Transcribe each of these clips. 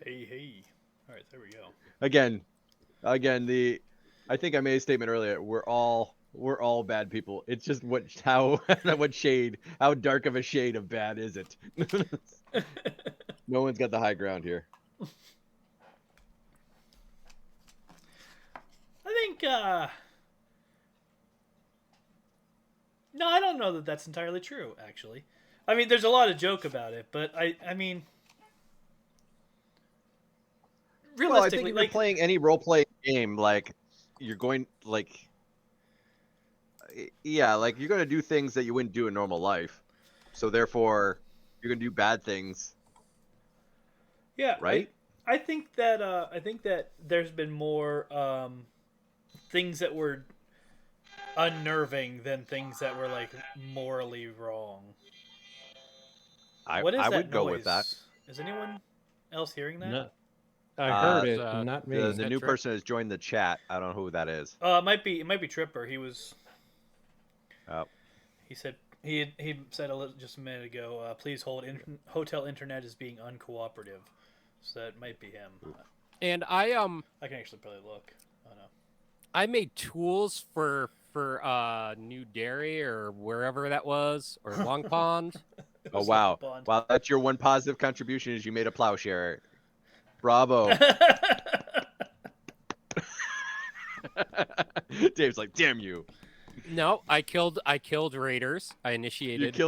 Hey. All right, there we go. Again, I think I made a statement earlier. We're all bad people. It's just what how dark of a shade of bad is it? No one's got the high ground here. I think, no, I don't know that that's entirely true, actually. I mean, there's a lot of joke about it, but I mean, realistically, Well, I think if you're playing any role-playing game, like, you're going, like, yeah, like, you're going to do things that you wouldn't do in normal life. So, therefore, you're going to do bad things. yeah, right? I think that there's been more things that were unnerving than things that were like morally wrong. What is I that would noise? go with that. Is anyone else hearing that? No, I heard it, It's, not The me. new person has joined the chat. I don't know who that is. It might be Tripper. He was. Oh. He said he said just a minute ago. Please hold. Hotel internet is being uncooperative, so that might be him. And I can actually probably look. Oh no. I made tools for New Derry or wherever that was, or Long Pond. Oh wow! Wow, that's your one positive contribution is you made a plowshare. Bravo. Dave's like, damn you. No, I killed raiders. I initiated.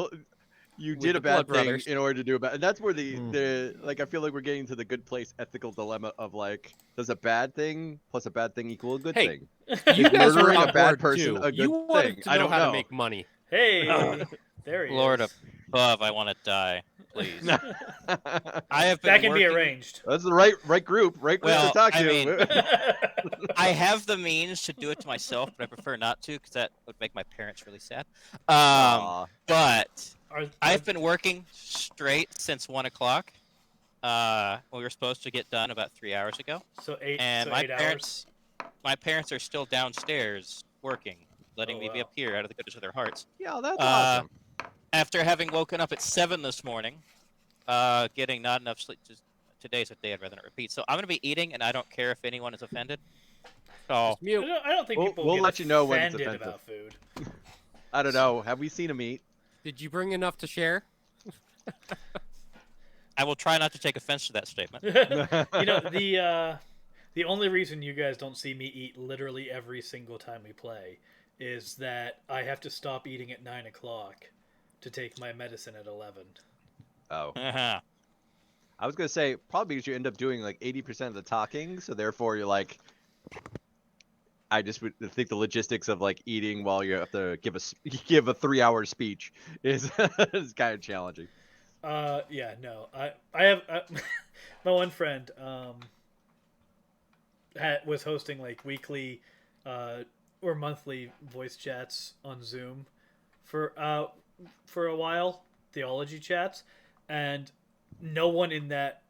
You did a bad thing brothers. in order to do a bad. And that's where the like I feel like we're getting to the good place ethical dilemma of like, does a bad thing plus a bad thing equal a good thing? You guys are murdering on a bad board person too. a good You wanted thing? to I know don't how know. to make money. Hey, there he Lord is. above, I want to die, please. I have been That can be working- arranged. That's the right group to talk I to. mean, I have the means to do it to myself, but I prefer not to because that would make my parents really sad. But I've been working straight since 1 o'clock. We were supposed to get done about 3 hours ago. So eight. And so my 8 parents, my parents are still downstairs working, letting me be wow. up here out of the goodness of their hearts. Yeah, that's awesome. After having woken up at 7 this morning, getting not enough sleep. Today's a day I'd rather not repeat. So I'm going to be eating, and I don't care if anyone is offended. So I don't think people we'll get let you know when it's offended offensive. about food. I don't know. Have we seen him eat? Did you bring enough to share? I will try not to take offense to that statement. You know, the only reason you guys don't see me eat literally every single time we play is that I have to stop eating at 9 o'clock to take my medicine at 11. Oh. I was gonna say probably because you end up doing like 80% of the talking, so therefore you're like, I just would think the logistics of like eating while you have to give a 3-hour speech is is kind of challenging. Yeah, no, I have my one friend was hosting like weekly or monthly voice chats on Zoom for a while, theology chats, and no one in that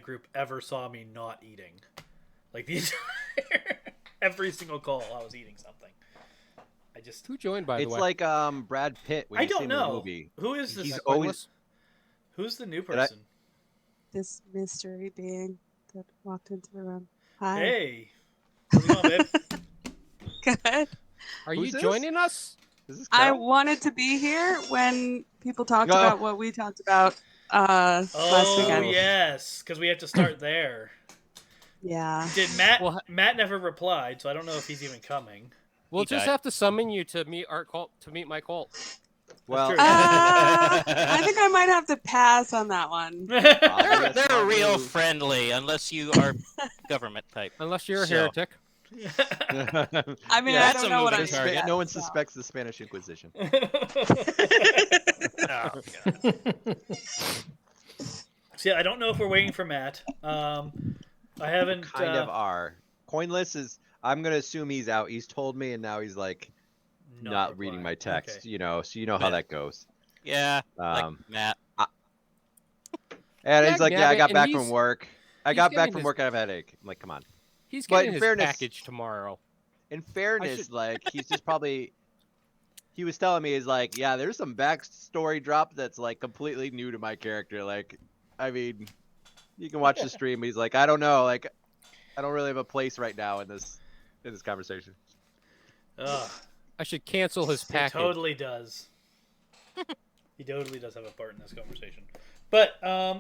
group ever saw me not eating. Like the entire every single call I was eating something. Who joined by the way? It's like Brad Pitt when I you see don't him in the know. movie. Who is this? He's always Who's the new person? This mystery being that walked into the room. Hi. Hey. How's it going, babe? Good. Are you joining us? Is this I Carol? wanted to be here when people talked about what we talked about last weekend. Oh, yes, because we have to start there. Yeah. Did Matt never replied, so I don't know if he's even coming. We'll just have to summon you to meet our cult, to meet my cult. Well, I think I might have to pass on that one. They're real friendly, unless you are government type. Unless you're a heretic. I mean, I don't know what I'm target. No one suspects the Spanish Inquisition. Oh, God. See, I don't know if we're waiting for Matt. I haven't. Kind of are. Coinless is. I'm gonna assume he's out. He's told me, and now he's like not reading my text. Okay. You know, so you know how that goes. Yeah. Like Matt. And he's like, yeah, I got and back from work. I got back getting from his- work. I have a headache. I'm like, come on. He's But getting in his fairness- package tomorrow. In fairness, like he's just probably. He was telling me, he's like, yeah, there's some backstory drop that's like completely new to my character. Like, I mean, You can watch the stream. He's like, I don't know, like, I don't really have a place right now in this conversation. Ugh, I should cancel his he package. totally does. He totally does have a part in this conversation. But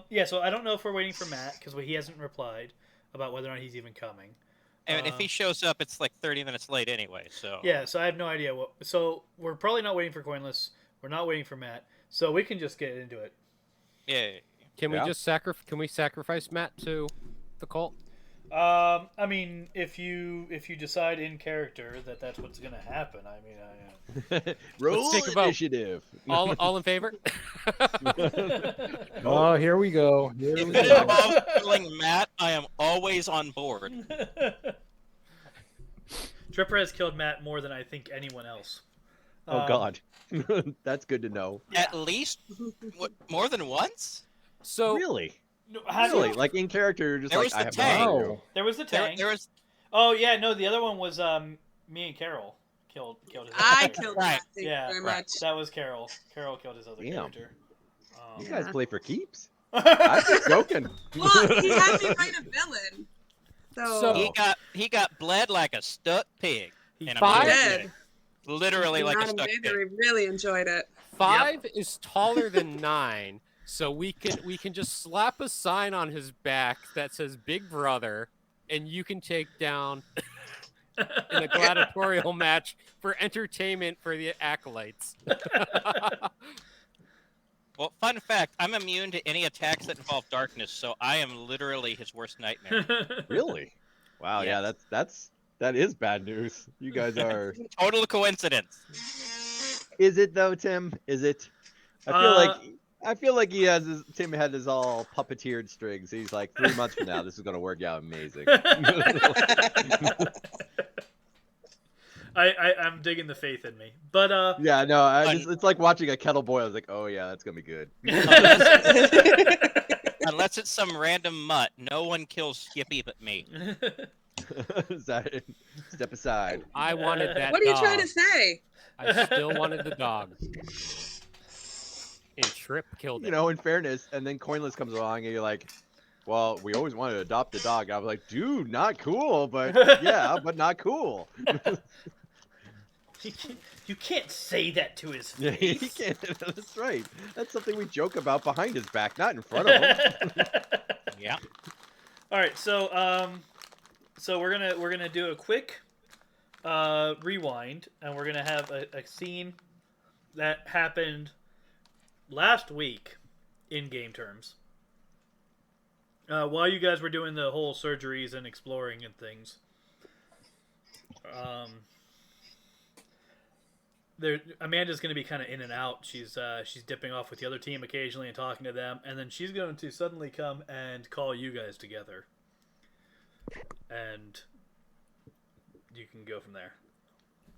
yeah, so I don't know if we're waiting for Matt because he hasn't replied about whether or not he's even coming. And if he shows up, it's like 30 minutes late anyway. So Yeah, so I have no idea what. So we're probably not waiting for Coinless. We're not waiting for Matt. So we can just get into it. yeah. Can we Yeah. just sacrifice Matt to the cult? I mean, if you decide in character that that's what's gonna happen, I mean, Roll think about- initiative. All in favor? Oh, here we go. Here If we it go. involves killing Matt, I am always on board. Tripper has killed Matt more than I think anyone else. Oh God, that's good to know. At least more than once. So Really, How do you- really, like in character, just There like was I the have tank. no Wow. idea. There was the There, tank. there was Oh yeah, no, the other one was me and Carol killed his other I character. killed Right. that. Thank Yeah, you very right. much. That was Carol. Carol killed his other Damn. character. You guys Yeah. play for keeps? I'm just joking. Well, he had me fight a villain. So- he got bled like a stuck pig. He And Five? did. Literally like a Madam stuck Gaither pig. really enjoyed it. 5 is taller than 9, so we can just slap a sign on his back that says Big Brother, and you can take down in a gladiatorial match for entertainment for the acolytes. Well, fun fact: I'm immune to any attacks that involve darkness, so I am literally his worst nightmare. Really? Wow. Yeah, that is bad news. You guys are. Total coincidence. Is it though, Tim? Is it? I feel like Tim had his all puppeteered strings. He's like 3 months from now, this is gonna work out amazing. I'm digging the faith in me, but Yeah, no, it's like watching a kettle boil. It's like, oh yeah, that's gonna be good. Unless it's some random mutt, no one kills Skippy but me. Step aside. I wanted that What are you dog. trying to say? I still wanted the dog. And Trip killed it. You know, in fairness, and then Coinless comes along, and you're like, well, we always wanted to adopt a dog. I was like, dude, not cool, but yeah, but not cool. you can't say that to his Yeah, he face. can't. That's right. That's something we joke about behind his back, not in front of him. Yeah. All right, so we're gonna do a quick rewind, and we're gonna have a scene that happened last week in game terms. While you guys were doing the whole surgeries and exploring and things, Amanda's going to be kind of in and out. She's dipping off with the other team occasionally and talking to them, and then she's going to suddenly come and call you guys together, and you can go from there.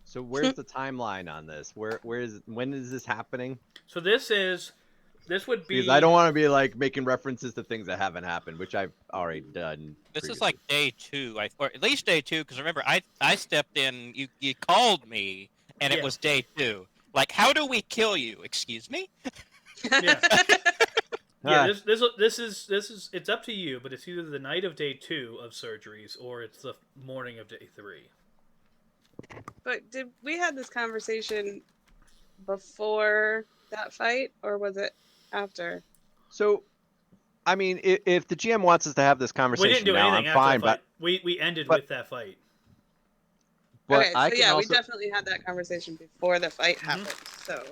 So where's the timeline on this? When is this happening? So this would be Because I don't want to be like making references to things that haven't happened, which I've already done. This is previously. like day 2, or at least day 2, because remember, I stepped in, you called me, and it Yeah. was day 2. Like, how do we kill you? Excuse me? yeah. Ah. Yeah, this is it's up to you, but it's either the night of day 2 of surgeries or it's the morning of day 3. But did we had this conversation before that fight, or was it after? So, I mean, if the GM wants us to have this We conversation didn't do now, anything I'm after fine. the fight. We ended but- with that fight. But Okay, I so can yeah, also, we definitely had that conversation before the fight happened. So,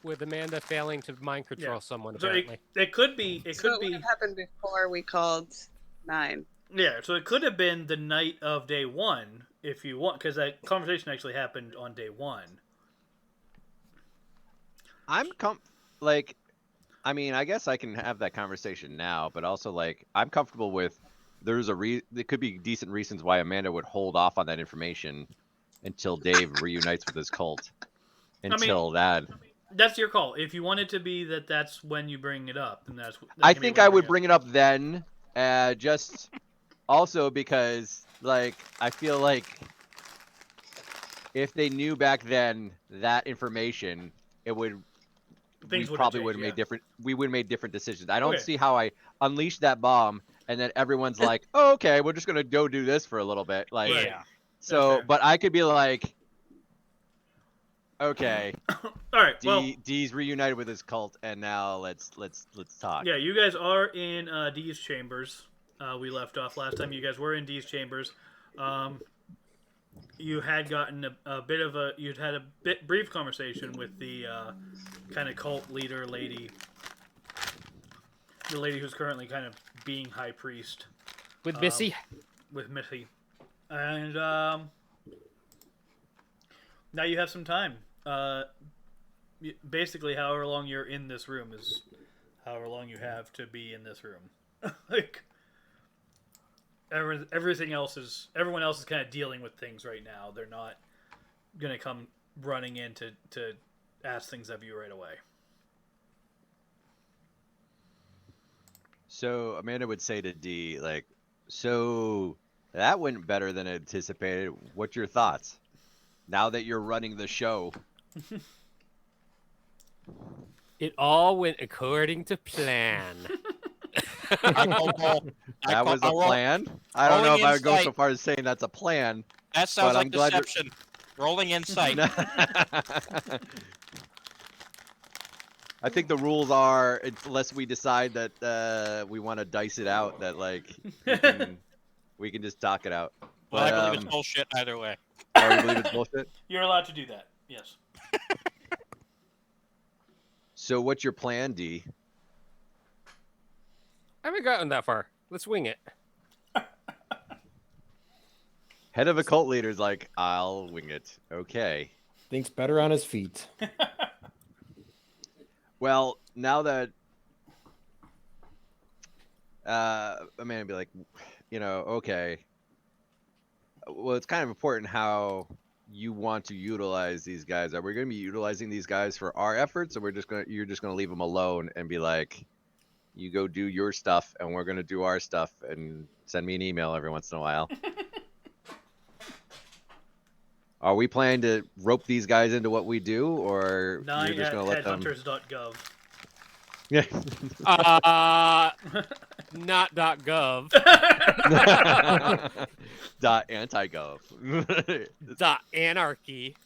With Amanda failing to mind control Yeah. someone, So apparently. it could be so it would have happened before we called 9. yeah. So it could have been the night of day 1 if you want, because that conversation actually happened on day 1. like, I mean, I guess I can have that conversation now, but also like, I'm comfortable with. There could be decent reasons why Amanda would hold off on that information until Dave reunites with his cult. Until that. That's your call. If you want it to be that's when you bring it up, then that's. I think I would bring it up then, just also because like I feel like if they knew back then that information, it would Things we would probably change, would have yeah. made different. We would have made different decisions. I don't Okay. see how unleash that bomb, and then everyone's like, "Oh, okay, we're just gonna go do this for a little bit." Like, Yeah. so, fair. but I could be like, "Okay, All right. Well, D's reunited with his cult, and now let's talk." yeah, you guys are in D's chambers. We left off last time. You guys were in D's chambers. You had gotten you'd had a brief conversation with the kind of cult leader lady, the lady who's currently kind of being high priest With Missy. with Missy, and now you have some time. Basically, however long you're in this room is however long you have to be in this room. Like everyone else is kind of dealing with things right now. They're not gonna come running in to ask things of you right away. So Amanda would say to D, like, "So that went better than anticipated. What's your thoughts? Now that you're running the show." It all went according to plan. That was a plan. I don't know if I would go so insight. far as saying that's a plan. That sounds But like I'm glad you're- deception. Rolling insight. I think the rules are, unless we decide that we want to dice it out, that like we can just talk it out. Well, I But, believe it's bullshit either way. oh, you believe it's bullshit? You're allowed to do that. Yes. So what's your plan, D? I haven't gotten that far. Let's wing it. Head of a cult leader's like, "I'll wing it." Okay. Thinks better on his feet. Well, now that Amanda would be like, okay. Well, it's kind of important how you want to utilize these guys. Are we going to be utilizing these guys for our efforts, or you're just gonna leave them alone and be like, "You go do your stuff, and we're gonna do our stuff, and send me an email every once in a while." Are we planning to rope these guys into what we do, or you're 9 just at gonna let them? headhunters.gov. Yeah. Not .gov. .anti-gov. .anarchy.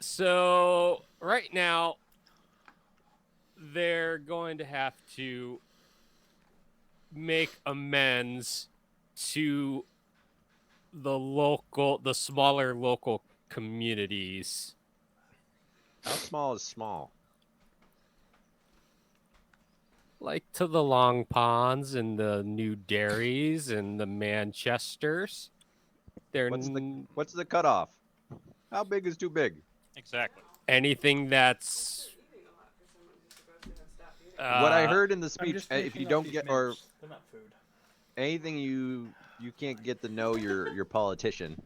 So right now, they're going to have to make amends to the smaller local communities. How small is small? Like to the Long Ponds and the New Derrys and the Manchesters. They're What's the cutoff? How big is too big? Exactly. anything that's What I heard in the I'm speech, just if finishing you up don't these get mints. They're not food. anything you can't get to know your politician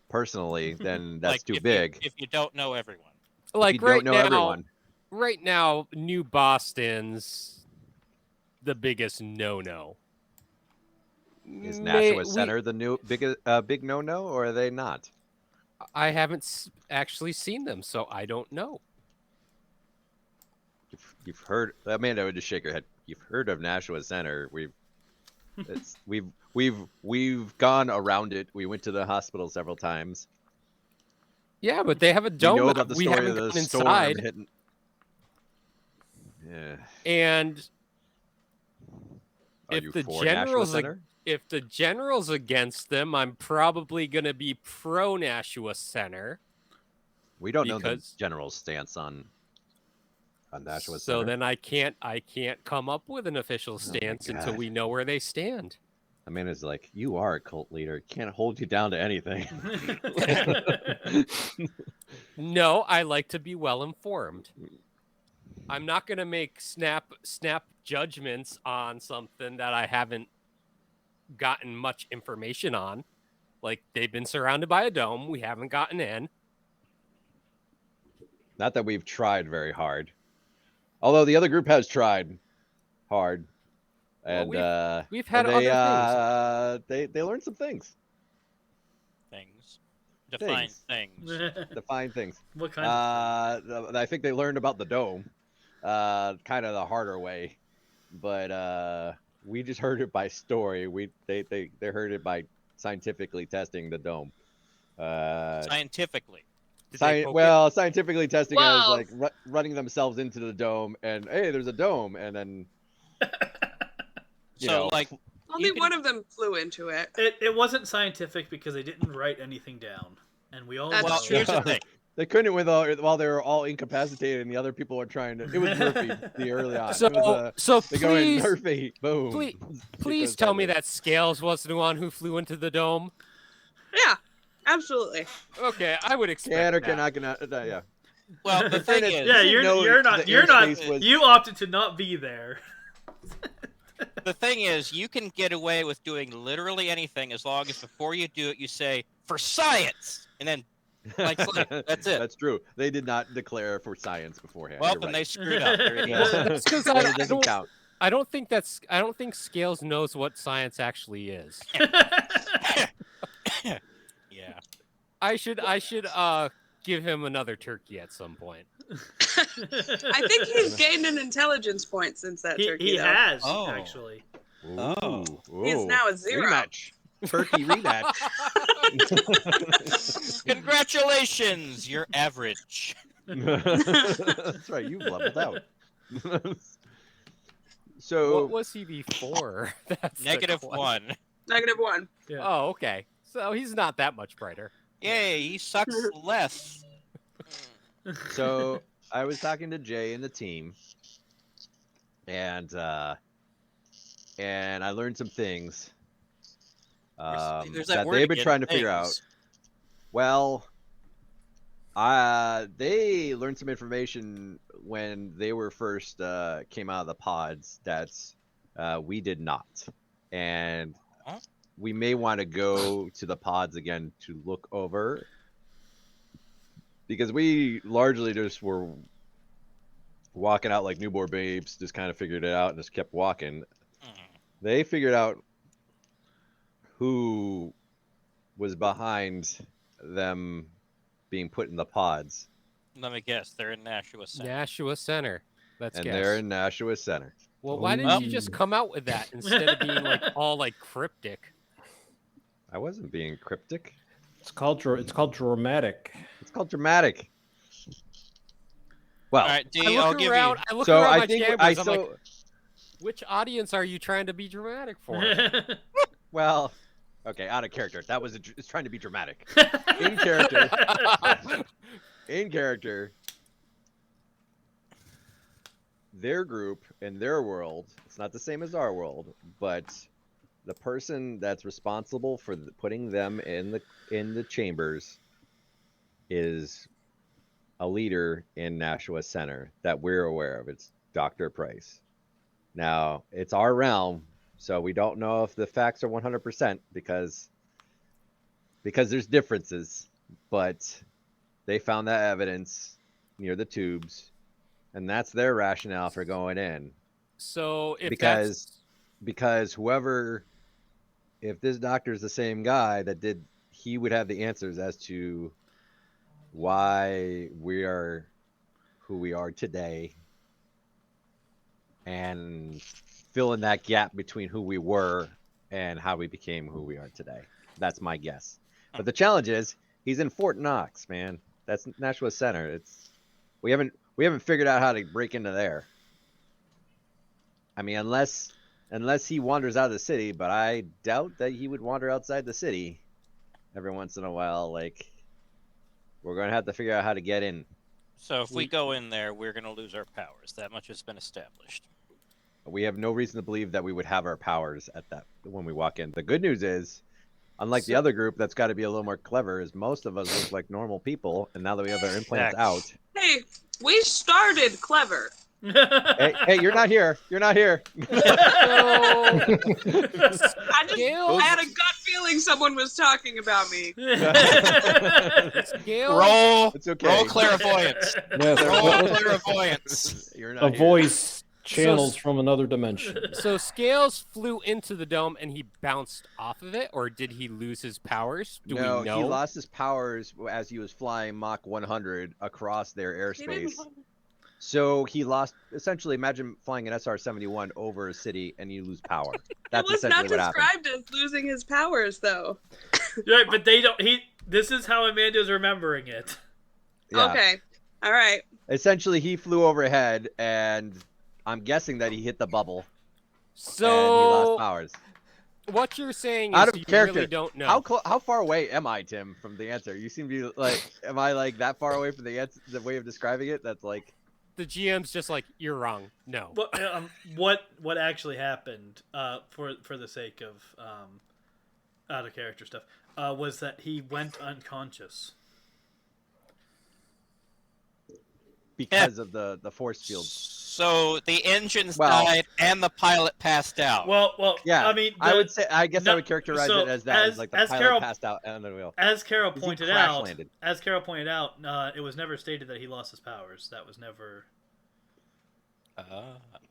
personally, then that's Like, too if big. if you don't know everyone. like you right don't know now. everyone. Right now, New Boston's the biggest no-no. Is Nashua Center the new big no-no, or are they not? I haven't actually seen them, so I don't know. You've heard. Amanda would just shake her head. You've heard of Nashua Center. We've gone around it. We went to the hospital several times. Yeah, but they have a We dome know that about the we story haven't of the gone storm inside. hitting. Yeah. And Are if you the for generals Nashua Center? if the general's against them, I'm probably gonna be pro Nashua Center. We don't know the because- general's stance on Nashua So Center. then I can't come up with an official my stance until God. we know where they stand. Amanda's like, you are a cult leader. Can't hold you down to anything. No, I like to be well informed. I'm not gonna make snap judgments on something that I haven't gotten much information on. Like they've been surrounded by a dome, we haven't gotten in. Not that we've tried very hard. Although the other group has tried hard. And we've had and other things. they learned some things. Things. Define things. Define things. What kind of? I think they learned about the dome, kind of the harder way, but we just heard it by story. They heard it by scientifically testing the dome. Scientifically. Did they poke Scientifically testing it Well- as like running themselves into the dome, and hey, there's a dome, and then So, like, Only You can- one of them flew into it. It wasn't scientific because they didn't write anything down, and we all That's know. well, true. here's the thing. they couldn't while they were all incapacitated, and the other people were trying to. It was Murphy the early on. It was, So they go in please, Murphy, boom. please, Because please tell me was- that Scales was the one who flew into the dome. Yeah, absolutely. Okay, I would expect Can or that. cannot, yeah. Well, the thing is, Yeah, You know you're the not. You're not. airspace was- You opted to not be there. the thing is, you can get away with doing literally anything as long as before you do it, you say "for science," and then like that's it. That's true. They did not declare for science beforehand. Well, You're then right. they screwed up. They're Yeah. idiots. That's 'cause Then I it doesn't don't- count. I don't think Scales knows what science actually is. Yeah. I should give him another turkey at some point. I think he's gained an intelligence point since that turkey. he though. has Oh. actually. Oh. He's Ooh. now a 0. Rematch. Turkey rematch. Congratulations, you're average. That's right. You've leveled out. So What was he before? That's the -1. -1. Yeah. Oh, okay. So he's not that much brighter. Yay, he sucks less. So I was talking to Jay and the team, and I learned some things There's that word they've been again, trying to figure out. things. Well, they learned some information when they were first came out of the pods that we did not, and Huh? we may want to go to the pods again to look over, because we largely just were walking out like newborn babes, just kind of figured it out and just kept walking. They figured out who was behind them being put in the pods, Let me guess, they're in Nashua Center. Nashua Center. Let's and guess. they're in Nashua Center. Well, why didn't you Oh. just come out with that instead of being like all like cryptic? I wasn't being cryptic. It's called dramatic. It's called dramatic. Well, All right, I D, look I'll give around. you. I look so around I my think chambers. I I'm like, which audience are you trying to be dramatic for? well, okay, out of character. That was it's trying to be dramatic. In character, in character. Their group and their world, it's not the same as our world, but the person that's responsible for putting them in the chambers is a leader in Nashua Center that we're aware of. It's Dr. Price. Now, it's our realm, so we don't know if the facts are 100% because there's differences, but they found that evidence near the tubes, and that's their rationale for going in. So if Because whoever, if this doctor is the same guy that did, he would have the answers as to why we are who we are today, and fill in that gap between who we were and how we became who we are today. That's my guess. But the challenge is he's in Fort Knox, man. That's Nashua Center. It's we haven't figured out how to break into there. I mean, unless he wanders out of the city, but I doubt that he would wander outside the city every once in a while. Like, we're gonna have to figure out how to get in. So if we go in there, we're going to lose our powers. That much has been established. We have no reason to believe that we would have our powers at that when we walk in. The good news is, unlike the other group that's got to be a little more clever, is most of us look like normal people, and now that we have our implants out. Hey, we started clever. Hey, you're not here. You're not here. I Scales? had a gut feeling someone was talking about me. Scales, Roll, It's okay. roll clairvoyance. Yes, Roll clairvoyance. You're a not here. voice channels from another dimension. So Scales flew into the dome and he bounced off of it, or did he lose his powers? Do No, we know? he lost his powers as he was flying Mach 100 across their He didn't airspace. want- So he lost. Essentially, imagine flying an SR-71 over a city and you lose power. That's it was not essentially what happened. described as losing his powers, though. Right, but they don't. This is how Amanda's remembering it. Yeah. Okay. All right. Essentially, he flew overhead, and I'm guessing that he hit the bubble and he lost So powers. what you're saying Out is of you character. really don't know. How far away am I, Tim, from the answer? You seem to be like, am I like that far away from the answer? The way of describing it, that's like. The GM's just like, you're wrong. No. What actually happened? For the sake of out of character stuff, was that he went unconscious. Because of the force field. So the engines Well- died and the pilot passed out. Well, Yeah, I mean, I would say. I guess I no, would characterize so it as that. as- Like the as pilot Carol- passed out on the wheel. as Carol He pointed crash out, landed. it was never stated that he lost his powers. That was never.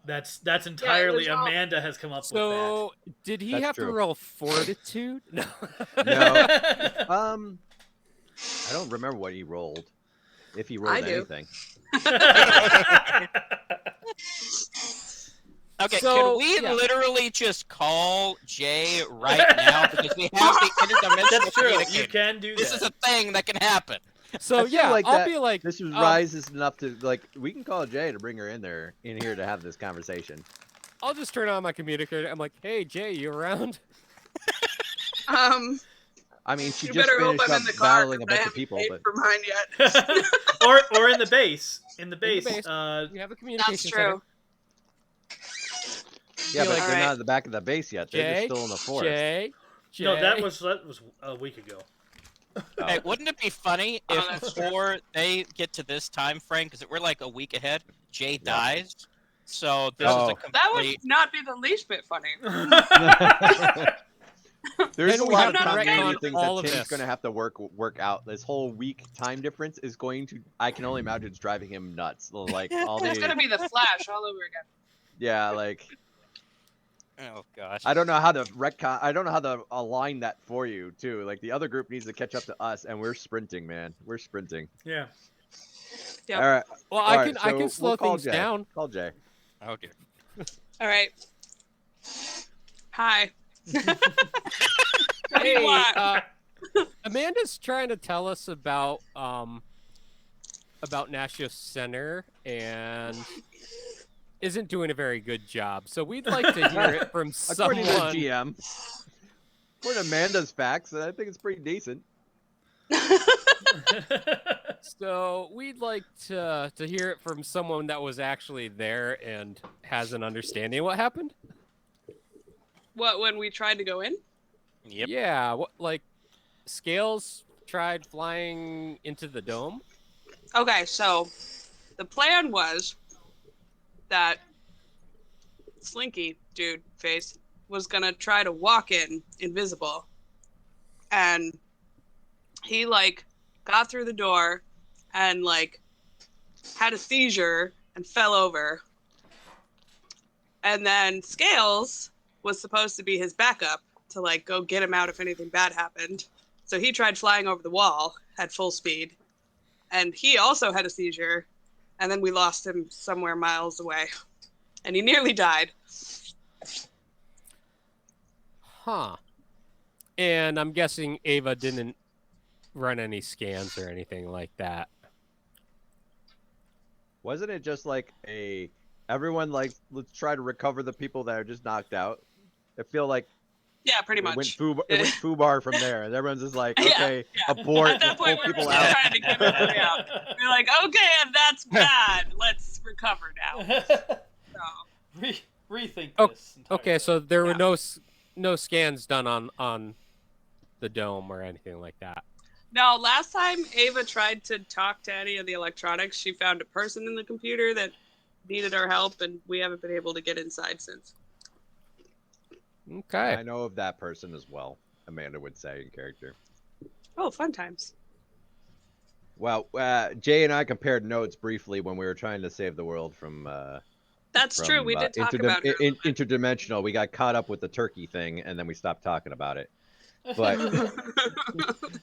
That's entirely all- Amanda has come up So did he That's have to true. roll fortitude? No. with No. that. I don't remember what he rolled. If he rolled I do. anything. Okay, So, can we yeah. literally just call Jay right now because we have the interdimensional That's true. You communicator? can do This that. is a thing that can happen. So I feel yeah, like I'll that- be like, This was rises enough to like we can call Jay to bring her in here to have this conversation. I'll just turn on my communicator. I'm like, hey Jay, you around? I mean, she You just better hope finished I'm up in the car. battling a 'Cause I bunch of haven't people, paid but for mine yet. or in the base. In the base. base. We have a communication That's center. true. yeah, but like- they're Alright. not at the back of the base yet. They're just Jay, still in the forest. Jay, No, that Jay. was a week ago. Hey, wouldn't it be funny Oh, if that's true. before they get to this time frame, because we're like a week ahead, Jay dies? So this is Oh. a That would complete. not be the least bit funny. There's Then a we lot have of to continuity retcon things all that of Tim's this. going to have to work out. This whole week time difference is going to. I can only imagine it's driving him nuts. Like all It's gonna the. be the Flash all over again. Yeah, like Oh gosh. I don't know how to retcon. I don't know how to align that for you too. Like the other group needs to catch up to us, and we're sprinting, man. We're sprinting. Yeah. Yep. All right. Well, all I right, can so slow we'll call things Jay. down. Call Jay. Oh dear. All right. Hi. What do Hey, you want? Amanda's trying to tell us about Nashio Center and isn't doing a very good job. So we'd like to hear it from According to the someone. GM, according to Amanda's facts, I think it's pretty decent. So we'd like to hear it from someone that was actually there and has an understanding of what happened. What, when we tried to go in? Yep. Yeah, what like Scales tried flying into the dome. Okay, so the plan was that Slinky dude face was gonna try to walk in invisible, and he like got through the door and like had a seizure and fell over, and then Scales was supposed to be his backup to like go get him out if anything bad happened. So he tried flying over the wall at full speed, and he also had a seizure, and then we lost him somewhere miles away, and he nearly died. Huh. And I'm guessing Ava didn't run any scans or anything like that. Wasn't it just like everyone like let's try to recover the people that are just knocked out? I feel like Yeah, pretty it much. went foobar from there, and everyone's just like, Yeah, okay, yeah. abort, At that pull point, we were people still out. trying to get everybody out. We're like, okay, if that's bad, let's recover now. So, Rethink Oh, this. Okay, entirely. so there were Yeah. no scans done on the dome or anything like that. no, last time Ava tried to talk to any of the electronics, she found a person in the computer that needed our help, and we haven't been able to get inside since. Okay. I know of that person as well. Amanda would say in character. Oh, fun times. Well, Jay and I compared notes briefly when we were trying to save the world from That's true. We did talk about her. interdimensional. We got caught up with the turkey thing, and then we stopped talking about it. But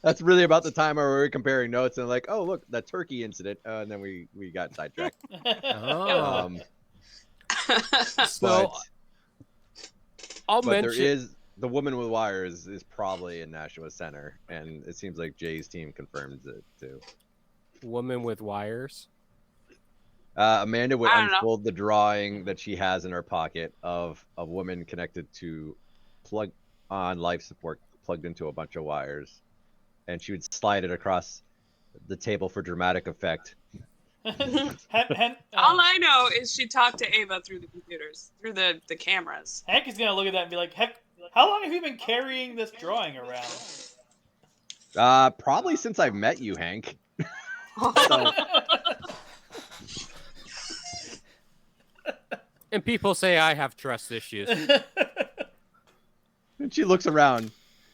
that's really about the time where we were comparing notes and like, oh look, that turkey incident, and then we got sidetracked. Oh. But, I'll but mention. there is the woman with wires is probably in Nashua Center, and it seems like Jay's team confirms it too. Woman with wires. Amanda would I don't know. unfold the drawing that she has in her pocket of a woman connected to plug on life support, plugged into a bunch of wires, and she would slide it across the table for dramatic effect. All I know is she talked to Ava through the computers, through the cameras. Hank is gonna look at that and be like, "Heck, how long have you been carrying this drawing around?" Probably since I've met you, Hank. So, And people say I have trust issues. and she looks around.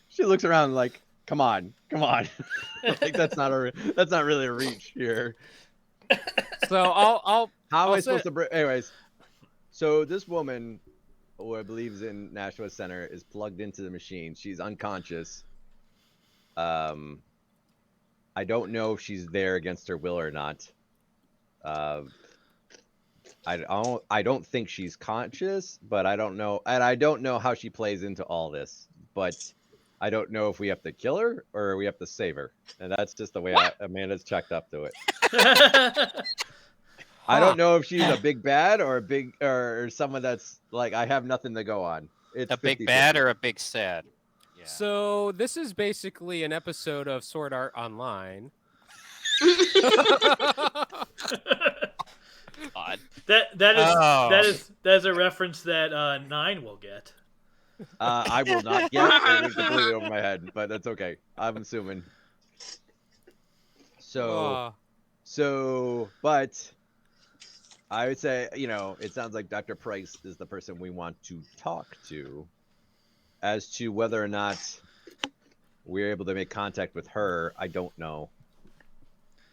She looks around like, "Come on, come on." Like that's not really a reach here. So I'll How am I'll I say- supposed to? Anyways, so this woman, who I believe is in Nashua Center, is plugged into the machine. She's unconscious. I don't know if she's there against her will or not. I don't think she's conscious, but I don't know, and I don't know how she plays into all this. But I don't know if we have to kill her or we have to save her, and that's just the way Amanda's checked up to it. I don't know if she's a big bad or a big or someone that's like I have nothing to go on. It's A big 50-50. bad or a big sad? Yeah. So this is basically an episode of Sword Art Online. Odd. That is a reference that 9 will get. I will not get it. It was completely over my head, but that's okay. I'm assuming. But I would say, it sounds like Dr. Price is the person we want to talk to. As to whether or not we're able to make contact with her, I don't know.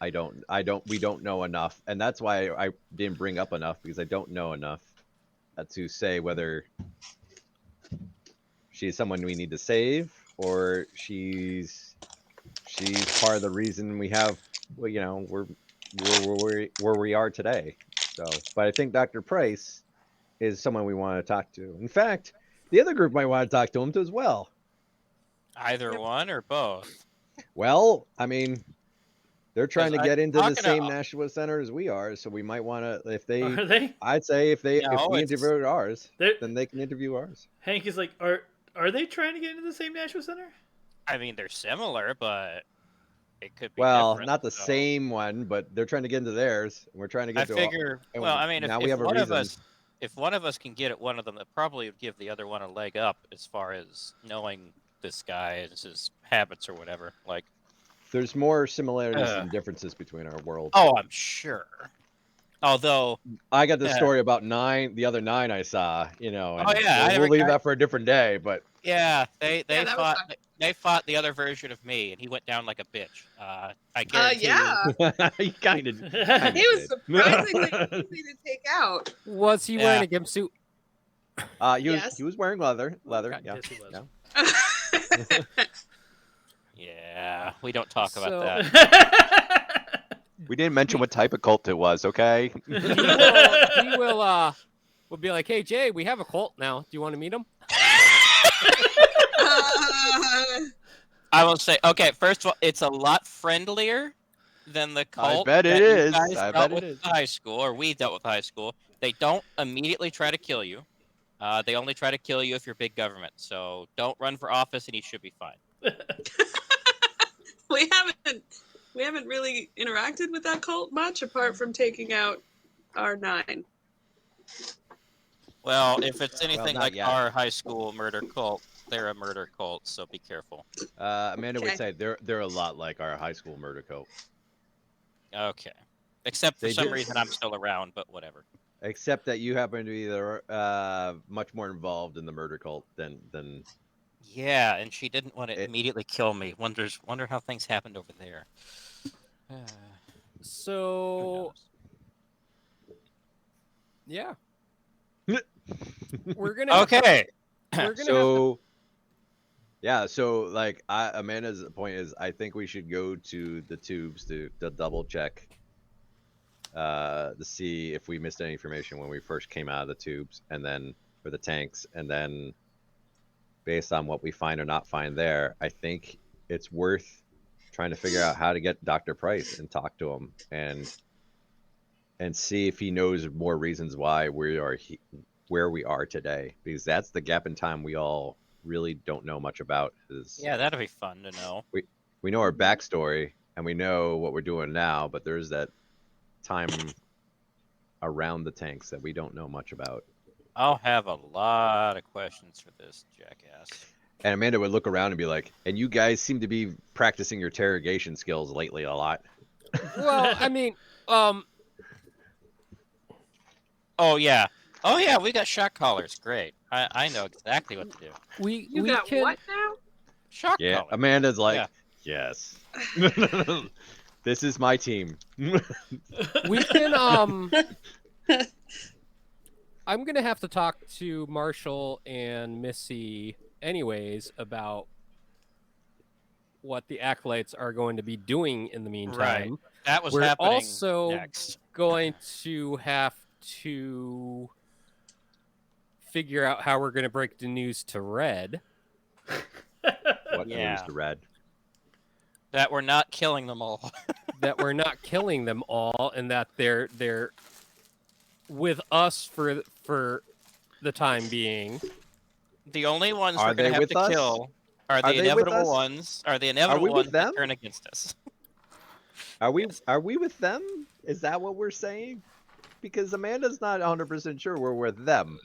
We don't know enough. And that's why I didn't bring up enough, because I don't know enough to say whether she's someone we need to save or she's part of the reason we have, we're where we are today. So, but I think Dr. Price is someone we want to talk to. In fact, the other group might want to talk to him as well. Either one or both. Well, I mean, they're trying to get into the talking same to- Nashua Center as we are, so we might want to, Are they? I'd say if we No, it's- interview ours, They're- then they can interview ours. Hank is like, are they trying to get into the same Nashua Center? I mean, they're similar, but it could be Well, different, not the so- same one, but they're trying to get into theirs. And we're trying to get I to figure. and Well, I mean, now if, we if have a one of reason. us, if one of us can get at one of them, that probably would give the other one a leg up as far as knowing this guy and his habits or whatever. Like, There's more similarities than differences between our worlds. oh, I'm sure. Although, I got the yeah. story about the other 9 I saw, and Oh, yeah, I we'll never leave got- that for a different day, but yeah, they Yeah, that was fought. fun. They fought the other version of me, and he went down like a bitch. I guarantee. Yeah. you kind of He was surprisingly easy to take out. Was he wearing a gimp suit? Yes. he was wearing leather, Okay. yeah. Yes, he was. Yeah. Yeah, we don't talk about So- that. We didn't mention what type of cult it was, okay? He will be like, hey Jay, we have a cult now. Do you want to meet him? I will say, okay, first of all, it's a lot friendlier than the cult. bet it that you is. guys I dealt bet it with is. in high school, or we dealt with high school. They don't immediately try to kill you. They only try to kill you if you're big government. So don't run for office, and you should be fine. we haven't really interacted with that cult much, apart from taking out R9. Well, if it's anything not like yet. our high school murder cult, they're a murder cult. So be careful. Amanda would Okay. say they're a lot like our high school murder cult, Okay. Except for They some do. reason, I'm still around, but whatever. except that you happen to be much more involved in the murder cult than Yeah, and she didn't want to It- immediately kill me. Wonder how things happened over there. Who So knows? yeah. We're gonna have to- Okay. we're gonna have to, So, yeah, so like Amanda's point is, I think we should go to the tubes to double check, to see if we missed any information when we first came out of the tubes, and then for the tanks, and then based on what we find or not find there, I think it's worth trying to figure out how to get Dr. Price and talk to him and see if he knows more reasons why we are where we are today, because that's the gap in time we all really don't know much about. Yeah, that'd be fun to know. We know our backstory and we know what we're doing now, but there's that time around the tanks that we don't know much about. I'll have a lot of questions for this jackass. And Amanda would look around and be like, and you guys seem to be practicing your interrogation skills lately a lot. well, I mean, Oh yeah, we got shock collars. Great. I know exactly what to do. You we got can what now? Shock Yeah, collar. Amanda's like, Yeah. yes. This is my team. we can I'm gonna have to talk to Marshall and Missy anyways about what the acolytes are going to be doing in the meantime. That was We're happening also next. going to have to figure out how we're going to break the news to Red. What Yeah. news to Red? That we're not killing them all. That we're not killing them all, and that they're with us for the time being. The only ones Are we're going they to have with to us? kill are Are the they with inevitable us? ones. Are the inevitable we with ones that them? turn against us. Are we Yes. are we with them? Is that what we're saying? Because Amanda's not 100% sure we're with them.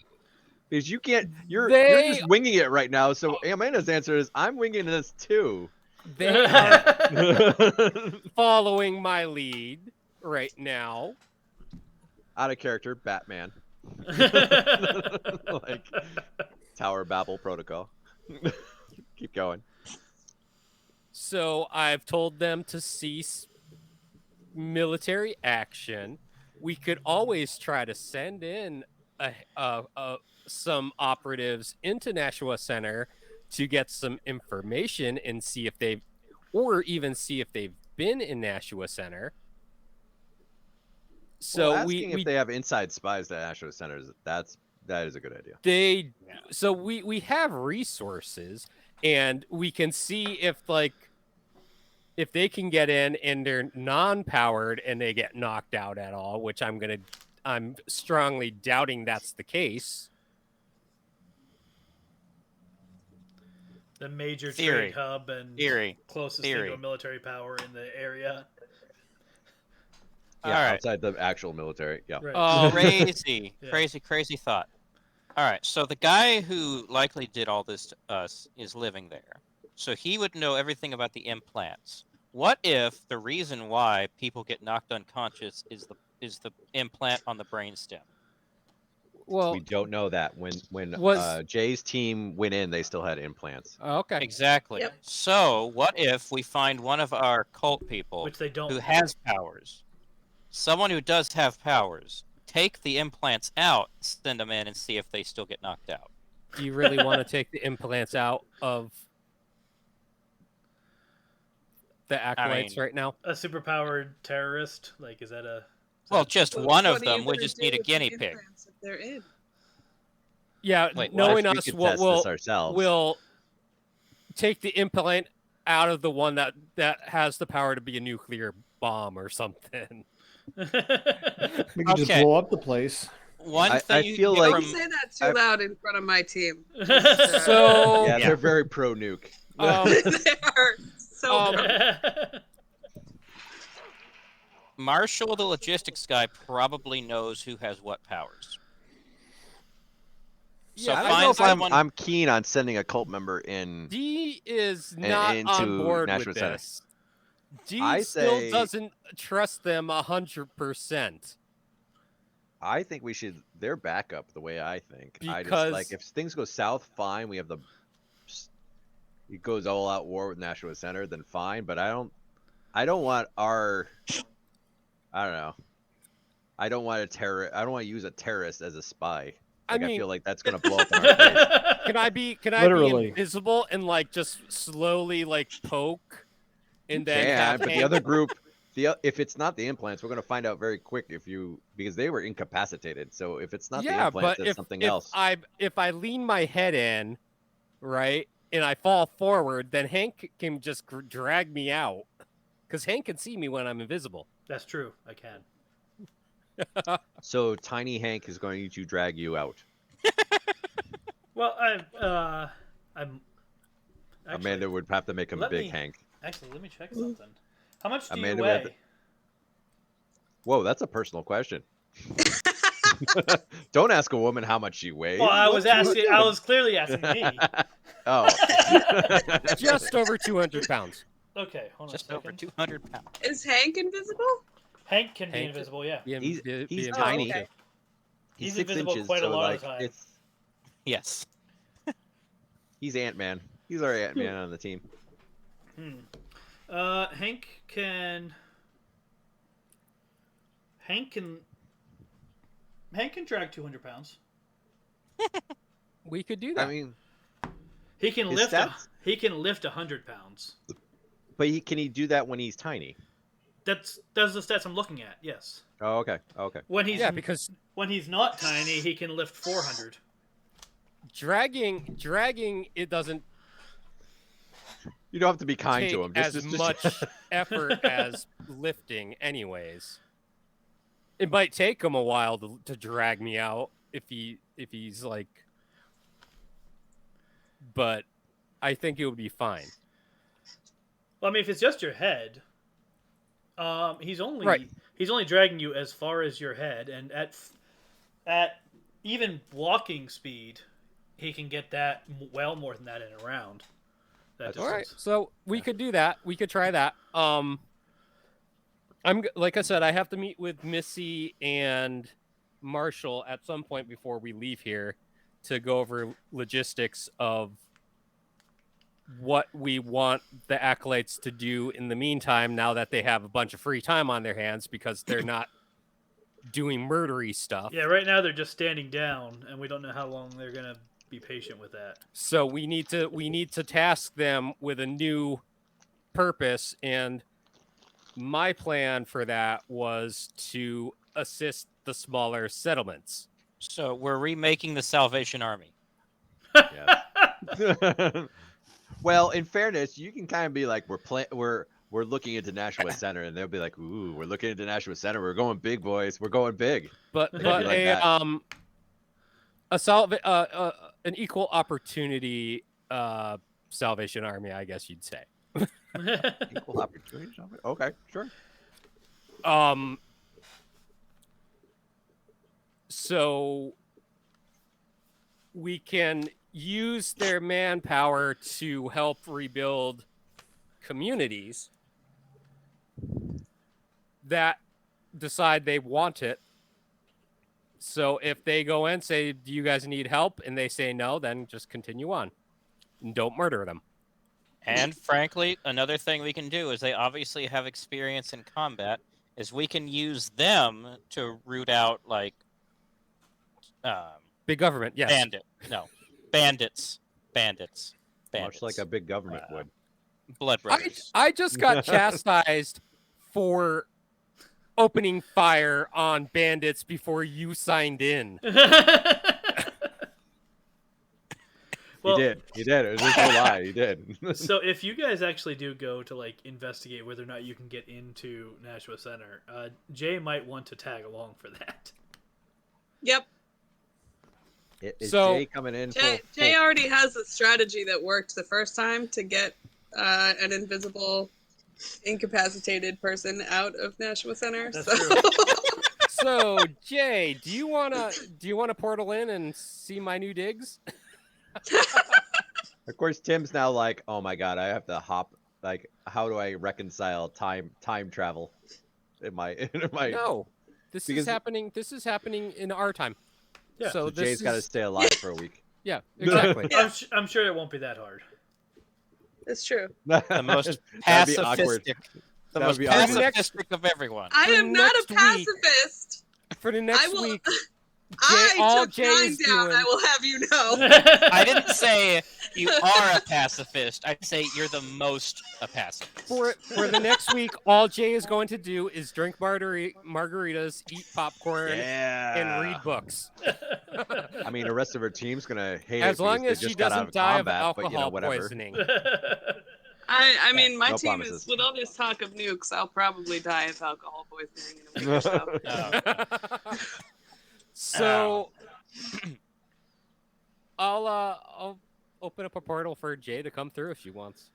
Because you can't, you're just winging it right now. So Amanda's answer is, I'm winging this too. They are following my lead right now. Out of character, Batman. Like Tower Babel Protocol. Keep going. So I've told them to cease military action. We could always try to send in some operatives into Nashua Center to get some information and see if they've, or even see if they've been in Nashua Center. So Well, asking if they have inside spies to Asheville Centers, that is a good idea. So we have resources, and we can see if they can get in and they're non-powered and they get knocked out at all, which I'm strongly doubting that's the case. The major Theory. trade hub and Theory. closest thing to a military power in the area. Yeah, All right. outside the actual military. Yeah. Right. Crazy, Yeah. crazy thought. All right, so the guy who likely did all this to us is living there. So he would know everything about the implants. What if the reason why people get knocked unconscious is the implant on the brainstem? Well, We don't know that. When Was- Jay's team went in, they still had implants. okay. Exactly. Yep. So what if we find one of our cult people Which they don't. who has powers? Someone who does have powers. Take the implants out, send them in, and see if they still get knocked out. Do you really want to take the implants out of the acolytes mean- right now? A superpowered terrorist? Like, is that a. Well, just What- one what of are you them. We gonna just do need a with the guinea pig. implants if they're in? Yeah, Wait, what? knowing We us, could we'll test this ourselves. we'll take the implant out of the one that has the power to be a nuclear bomb or something. We can just Okay. blow up the place. One I thing you feel can get like- Don't from say that too I've- loud in front of my team. So Yeah, they're very pro nuke. They are so. Um, Marshall, the logistics guy, probably knows who has what powers. So Yeah, I I don't know find if someone. I'm keen on sending a cult member in. D is not into on board Nashua with Center. this. D I still say- doesn't trust them 100%. I think we should. They're backup the way I think. I just Because- like if things go south, fine. We have the. It goes all out war with Nashua Center, then fine. But I don't want our. I don't know. I don't want to use a terrorist as a spy. Like, I mean, feel like that's gonna blow up in our face. can I be Literally. invisible and like just slowly like poke and then Yeah, have but the Hank- other group, if it's not the implants, we're gonna find out very quick because they were incapacitated. So if it's not the yeah, implants, but it's something if else. if I lean my head in, right, and I fall forward, then Hank can just drag me out because Hank can see me when I'm invisible. That's true. I can. So Tiny Hank is going to drag you out. Well, I'm. Actually, Amanda would have to make him let Big me- Hank. Actually, let me check something. How much do Amanda you would have weigh? Whoa, that's a personal question. Don't ask a woman how much she weighs. Well, I What was do you asking. do? I was clearly asking me. Oh. Just over 200 pounds. Okay, hold on Just a over second. 200 pounds. Is Hank invisible? Hank can be Hank- invisible. Yeah. Be- He's be tiny. okay. He's 6 invisible inches, quite a so lot of like the time. it's Yes. he's Ant-Man. He's our Ant-Man on the team. Hank can. Hank can drag 200 pounds. We could do that. I mean, He can His lift. stats- He can lift 100 pounds. but can he do that when he's tiny? That's the stats I'm looking at. Yes. Oh, okay. Okay. When he's yeah, because when he's not tiny, he can lift 400. dragging it doesn't You don't have to be kind take to him. as much effort as lifting, anyways. It might take him a while to drag me out if he's like, but I think it would be fine. Well, I mean, if it's just your head, he's only Right. he's only dragging you as far as your head, and at even walking speed, he can get that well more than that in a round. That All right, distance. so we could do that. We could try that. Like I said, I have to meet with Missy and Marshall at some point before we leave here to go over logistics of what we want the acolytes to do in the meantime. Now that they have a bunch of free time on their hands because they're not doing murdery stuff. Yeah, right now they're just standing down, and we don't know how long they're gonna be patient with that. So we need to task them with a new purpose, and my plan for that was to assist the smaller settlements. So we're remaking the Salvation Army. Yeah. Well, in fairness, you can kind of be like, we're looking into Nashua Center, and they'll be like, ooh, we're looking into Nashua Center. We're going big, boys. We're going big. But They could be like that. an equal opportunity Salvation Army, I guess you'd say. Equal opportunity. Okay, sure. So we can use their manpower to help rebuild communities that decide they want it. So if they go in, say, do you guys need help? And they say no, then just continue on. And don't murder them. And frankly, another thing we can do is they obviously have experience in combat, is we can use them to root out like Big government, yes. bandits. Much like a big government would. Blood brothers. I just got chastised for opening fire on bandits before you signed in. Well, He did. It was just a lie. He did. So if you guys actually do go to like investigate whether or not you can get into Nashua Center, Jay might want to tag along for that. Yep. Is So- Jay coming in? Jay already has a strategy that worked the first time to get an invisible, incapacitated person out of Nashua Center. That's so. true. So, Jay, do you wanna portal in and see my new digs? Of course, Tim's now like, oh my god, I have to hop. Like, how do I reconcile time travel? In my No, this Because- is happening. This is happening in our time. Yeah. So this Jay's got to is stay alive for a week. yeah, exactly. I'm sure it won't be that hard. It's true. The most That'd be awkward. pacifistic. The That'd most be awkward. pacifistic of everyone. I For am not a next week- pacifist. For the next will- week, I took Jay 9 is down, doing- I will have you know. I didn't say you are a pacifist. I say you're the most a pacifist. For the next week, all Jay is going to do is drink margaritas, eat popcorn, Yeah. and read books. I mean, the rest of her team's gonna hate As it long because as they she just got out doesn't of die of combat. But alcohol whatever. poisoning. I mean, my No team promises. is, with all this talk of nukes, I'll probably die of alcohol poisoning in a week or so. So, I'll open up a portal for Jay to come through if she wants.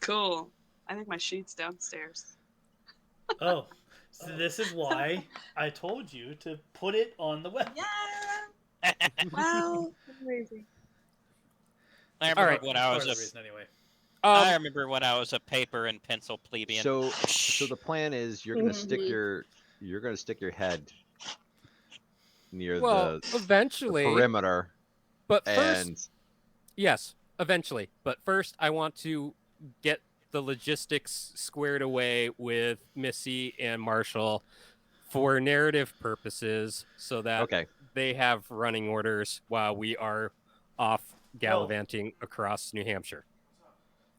Cool. I think my sheet's downstairs. Oh, so this is why I told you to put it on the web. Yeah. Well, crazy. I remember Alright. when I was For a the reason anyway. I remember when I was a paper and pencil plebeian. So the plan is you're gonna stick Mhm. your head near Well, the eventually, perimeter, but first, and yes, eventually. But first, I want to get the logistics squared away with Missy and Marshall for narrative purposes, so that okay. they have running orders while we are off gallivanting across New Hampshire.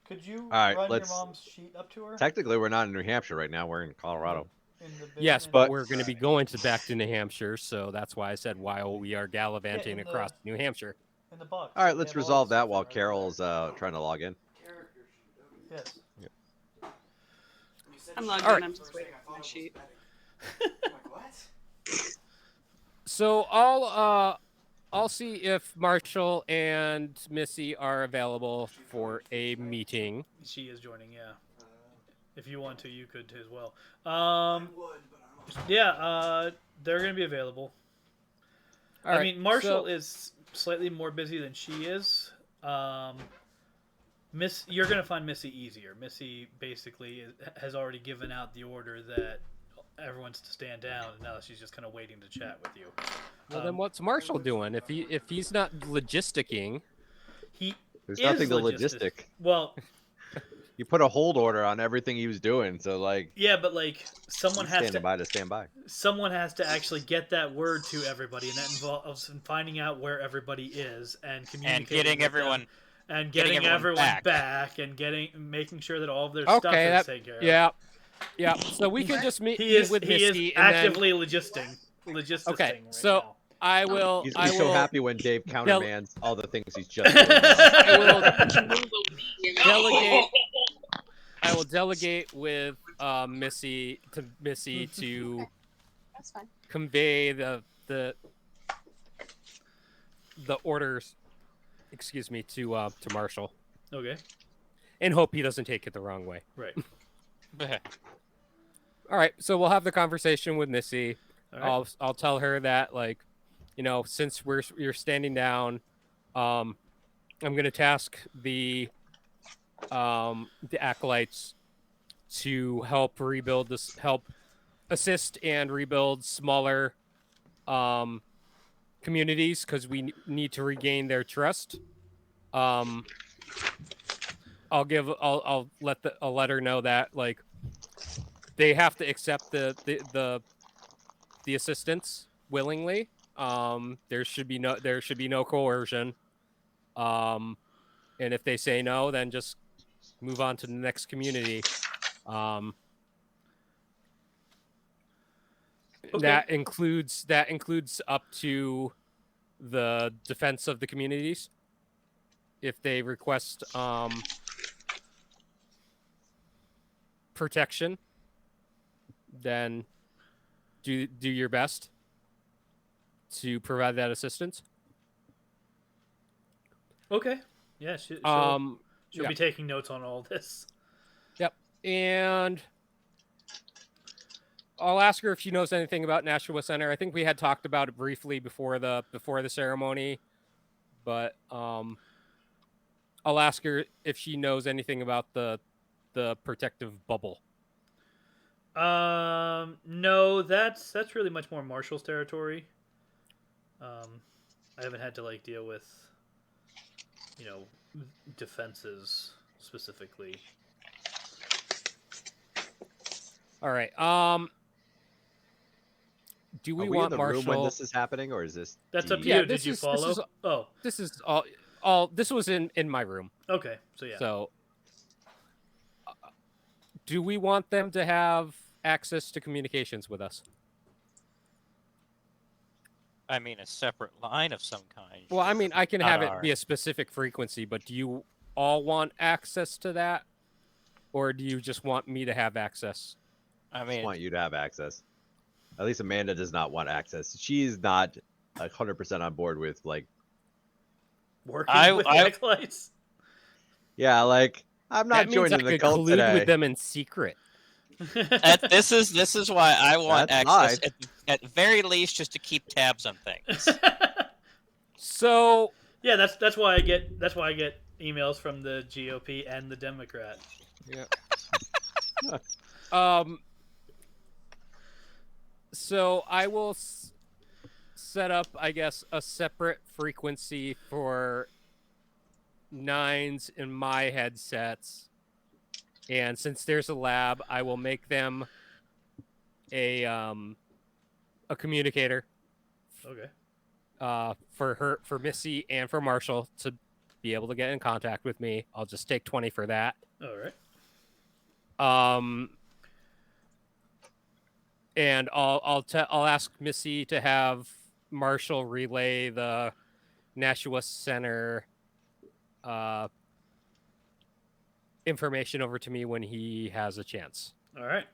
Could you Alright, run let's- your mom's sheet up to her? Technically, we're not in New Hampshire right now. We're in Colorado. In the bin Yes, and- but we're going to be going back to New Hampshire, so that's why I said while we are gallivanting in the- across New Hampshire. in the box. All right, They let's have all resolve the that stuff while in right Carol's trying to log in. there. Yes. I'm logged Alright. in. I'm just waiting for my sheet. So I'll see if Marshall and Missy are available for a meeting. She is joining, yeah. If you want to, you could as well. Yeah, they're going to be available. All I right, mean, Marshall so- is slightly more busy than she is. You're going to find Missy easier. Missy basically has already given out the order that everyone's to stand down, and now she's just kind of waiting to chat with you. Well, then what's Marshall doing? If he's not logisticking, He There's is nothing to logistic. logistic. Well, You put a hold order on everything he was doing, so like yeah, but like someone he's has standing to by to stand by. someone has to actually get that word to everybody, and that involves finding out where everybody is and communicating and getting with everyone them, and getting everyone back and making sure that all of their stuff okay, is taken care of. yeah. So we can just meet He is with he Missy is and then actively logisting Okay, right so- now. I will. He's I so will happy when Dave countermands all the things he's just doing. I will You know? delegate. I will delegate with Missy to That's fine. convey the orders. Excuse me, to Marshall, Okay, and hope he doesn't take it the wrong way. right. All right, so we'll have the conversation with Missy. All right. I'll tell her that, like, since you're standing down, I'm gonna task the acolytes to help assist and rebuild smaller communities because we need to regain their trust. I'll let her know that, like, they have to accept the assistance willingly. There should be no coercion. And if they say no, then just move on to the next community. That includes up to the defense of the communities. If they request protection, then do your best to provide that assistance. Okay. Yeah, she'll Yeah. be taking notes on all this. Yep. And I'll ask her if she knows anything about Nashua Center. I think we had talked about it briefly before the ceremony, but I'll ask her if she knows anything about the protective bubble. No, that's really much more Marshall's territory. I haven't had to like deal with, defenses specifically. All right. do Are we we in want the room when Marshall? this is happening, or is this? That's up to DE? you. Yeah, Did this you is- follow? this is- Oh, This is all. This was in my room. okay. So yeah. So, do we want them to have access to communications with us? I mean, a separate line of some kind. Well, I mean, I can Not have it our- be a specific frequency, but do you all want access to that, or do you just want me to have access? I I mean, want you to have access. At least Amanda does not want access. She's not 100% on board with like. Working with I- backlights. Yeah, like I'm not That means I joining the could cult collude today. with them in secret. this is why I want That's access fine. at very least just to keep tabs on things. So, Yeah, that's why I get emails from the GOP and the Democrat. So I will set up, I guess, a separate frequency for nines in my headsets, and since there's a lab, I will make them a communicator Okay. for Missy and for Marshall to be able to get in contact with me. I'll just take 20 for that. All right. And I'll ask Missy to have Marshall relay the Nashua Center information over to me when he has a chance. All right.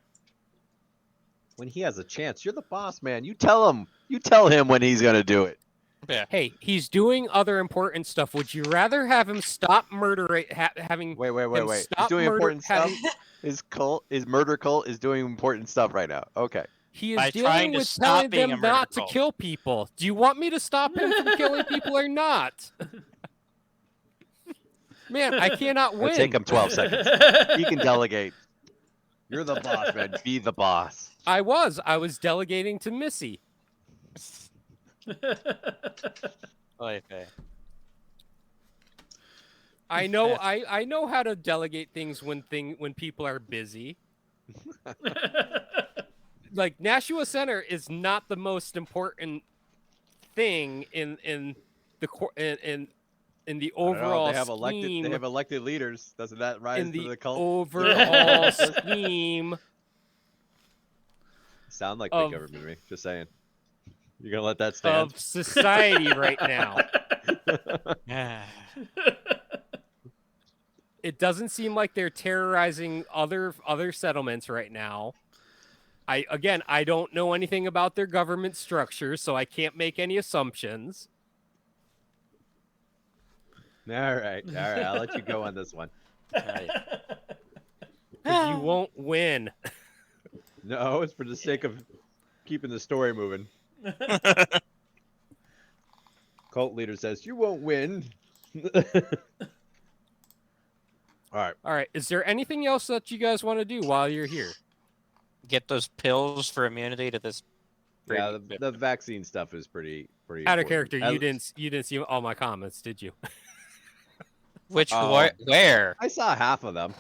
When he has a chance, you're the boss, man. You tell him. You tell him when he's gonna do it. Yeah. Hey, he's doing other important stuff. Would you rather have him stop murdering, having Wait. him He's stop doing important having, stuff. His murder cult is doing important stuff right now. Okay. He is By dealing trying to with stop telling being a them murder not to cult. kill people. Do you want me to stop him from killing people or not? Man, I cannot It'll win. take him 12 seconds. He can delegate. You're the boss, man. Be the boss. I was delegating to Missy. Okay. I know I know how to delegate things when people are busy. Like Nashua Center is not the most important thing in the overall They have scheme. They have elected leaders. Doesn't that rise in to the the cult? overall scheme. Sound like of- big government to me. Just saying. You're gonna let that stand? Of society right now. It doesn't seem like they're terrorizing other settlements right now. I don't know anything about their government structure, so I can't make any assumptions. All right. I'll let you go on this one. 'Cause you won't win. No, it's for the sake of keeping the story moving. Cult leader says you won't win. All right. All right. Is there anything else that you guys want to do while you're here? Get those pills for immunity to this. Yeah, the vaccine stuff is pretty. Out of important. character, At- you didn't see all my comments, did you? Which Oh. where? I saw half of them.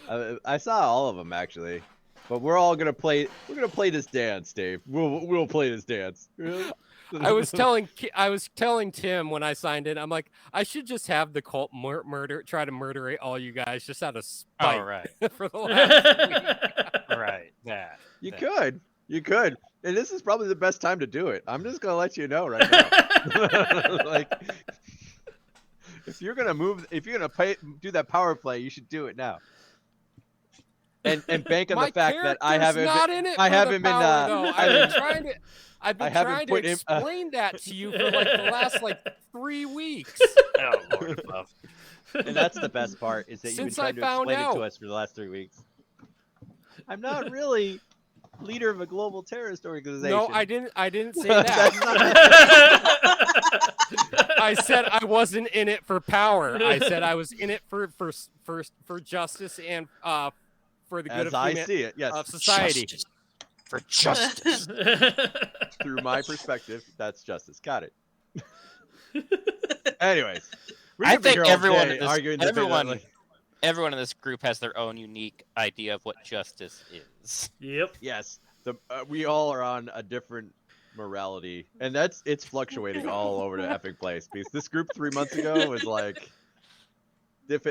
I saw all of them actually, but we're all gonna play. We're gonna play this dance, Dave. We'll play this dance. I was telling Tim when I signed in. I'm like, I should just have the cult try to murderate all you guys just out of spite Oh, right. for the last week. Right. That. You that. could, and this is probably the best time to do it. I'm just gonna let you know right now. Like, if you're gonna do that power play, you should do it now. And bank on My the fact that I character's haven't. not in it I for the haven't been, power, though. I've been I haven't trying to put in- explain that to you for like the last 3 weeks. Oh, Lord above. And that's the best part is that you've been Since I trying to found explain it to out. us for the last 3 weeks. I'm not really leader of a global terrorist organization. No, I didn't say That's that. I said I wasn't in it for power. I said I was in it for justice and for the good As of I human- see it, yes. of society. Justice. For justice. Through my perspective, that's justice. Got it. Anyways, we I could be think here all everyone day in this- arguing everyone- Everyone in this group has their own unique idea of what justice is. Yep. Yes, we all are on a different morality, and it's fluctuating all over the epic place. Because this group 3 months ago was like,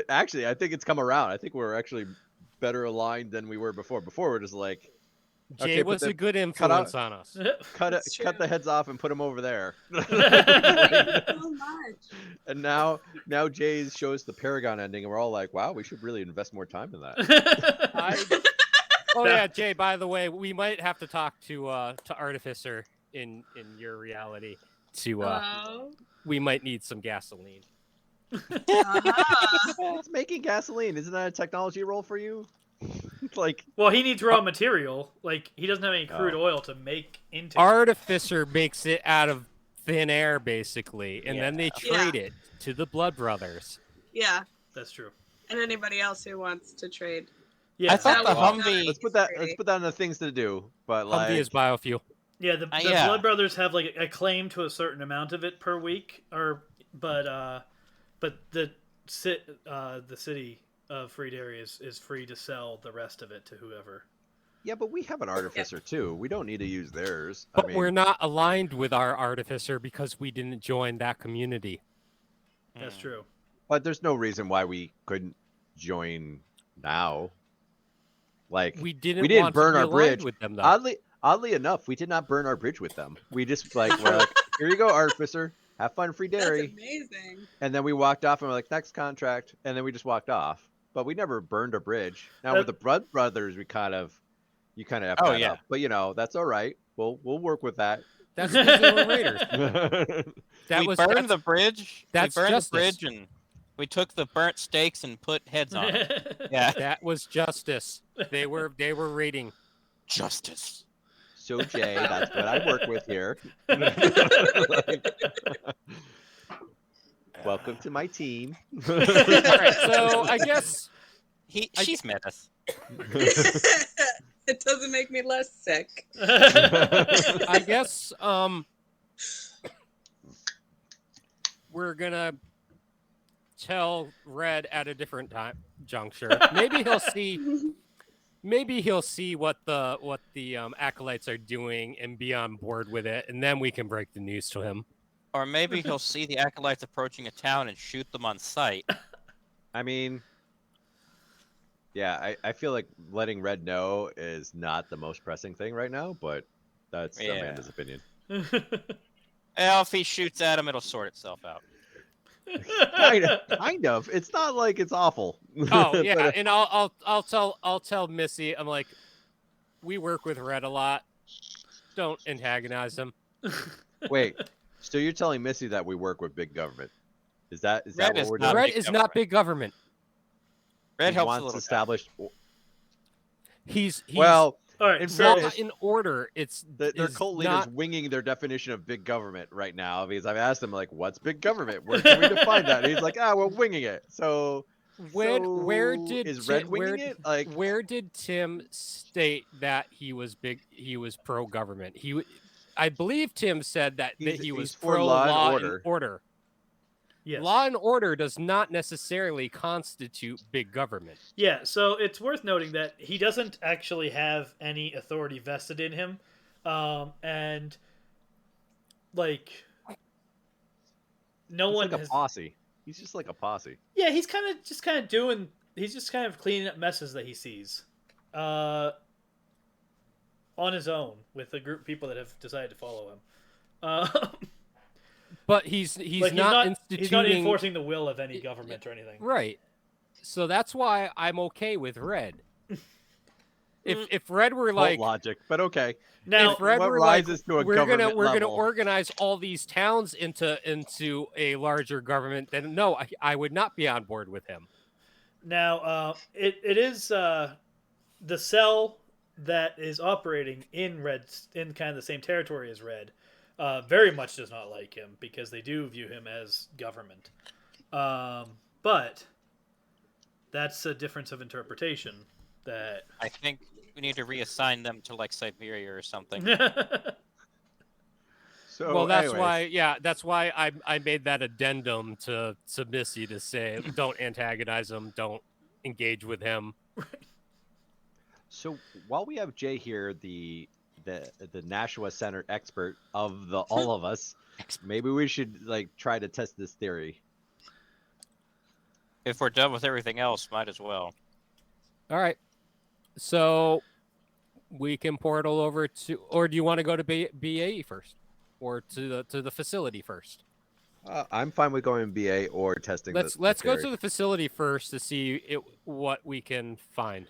actually, I think it's come around. I think we're actually better aligned than we were before. Before we're just like, Jay okay, was a good out- influence on us. cut It's cut true. the heads off and put them over there. So much. And now Jay shows the Paragon ending, and we're all like, wow, we should really invest more time in that. Oh yeah, Jay. By the way, we might have to talk to Artificer in your reality. Oh. We might need some gasoline. It's making gasoline. Isn't that a technology role for you? Like, Well, he needs raw material. Like, he doesn't have any crude Oh. oil to make into. Artificer makes it out of thin air, basically, and then they Yeah. trade it to the Blood Brothers. Yeah, That's true. and anybody else who wants to trade. Yeah. I thought the That was Humvee. let's put that on the things to do. But like, Humvee is biofuel. Yeah, the Yeah. Blood Brothers have like a claim to a certain amount of it per week, but the city of Freed Area is free to sell the rest of it to whoever. yeah, but we have an artificer too. We don't need to use theirs. But I mean, we're not aligned with our Artificer because we didn't join that community. That's Hmm. true. but there's no reason why we couldn't join now. Like, We didn't didn't want burn to be our aligned bridge. with them, though. oddly enough, we did not burn our bridge with them. We just we're like, here you go, artificer. Have fun, Free That's Dairy. amazing. And then we walked off and we're like, next contract. And then we just walked off. But we never burned a bridge. Now with the Blood Brothers, you kind of have Oh, that yeah. up. But that's all right. We'll work with that. That's because they were raiders. That we was burned that's- the bridge. that's we burned justice. the bridge and we took the burnt steaks and put heads on it. Yeah. that was justice. They were raiding. Justice. So Jay, that's what I work with here. Welcome to my team. All right, so I guess She's met us. It doesn't make me less sick. I guess we're gonna tell Red at a different time juncture. Maybe he'll see what the acolytes are doing and be on board with it, and then we can break the news to him. Or maybe he'll see the acolytes approaching a town and shoot them on sight. I mean, yeah, I feel like letting Red know is not the most pressing thing right now, but that's Yeah. Amanda's opinion. Well, if he shoots at him, it'll sort itself out. Kind of. It's not like it's awful. Oh yeah, But, and I'll tell Missy. I'm like, we work with Red a lot. Don't antagonize him. wait, so you're telling Missy that we work with big government? Is that Red what is we're not doing? Red big is not government. big government. Red He helps a wants little guy. established. He's Well, All right. in So, law fairness, in order. It's their is cult leaders not- winging their definition of big government right now because I've asked them like, "What's big government? Where can we define that?" And he's like, "We're winging it." So Where so did is Ti- Red winging it? Like, where did Tim state that he was big? He was pro government. I believe Tim said that He's- he was he's for pro law and and order. yes. Law and order does not necessarily constitute big government. Yeah, so it's worth noting that he doesn't actually have any authority vested in him, and like no he's one like a has. posse. He's just like a posse. Yeah, he's kind of doing. He's just kind of cleaning up messes that he sees, on his own with a group of people that have decided to follow him. But he's Like, not instituting. He's not enforcing the will of any government or anything. Right. So that's why I'm okay with Red. If Red were Cult like, logic, but okay. Now, if Red what were like, rises to a we're gonna government level? organize all these towns into a larger government, then no, I would not be on board with him. Now, it is the cell that is operating in in kind of the same territory as Red. Very much does not like him because they do view him as government. But that's a difference of interpretation. That I think we need to reassign them to like Siberia or something. So, Well, that's anyways, that's why I made that addendum to Missy to say don't antagonize him, don't engage with him. So while we have Jay here, the the Nashua Center expert of the all of us, maybe we should like try to test this theory. If we're done with everything else, might as well. All right. So we can portal over to, or do you want to go to BAE first, or to the facility first? I'm fine with going BA or testing. Let's the go theory. to the facility first to see what we can find.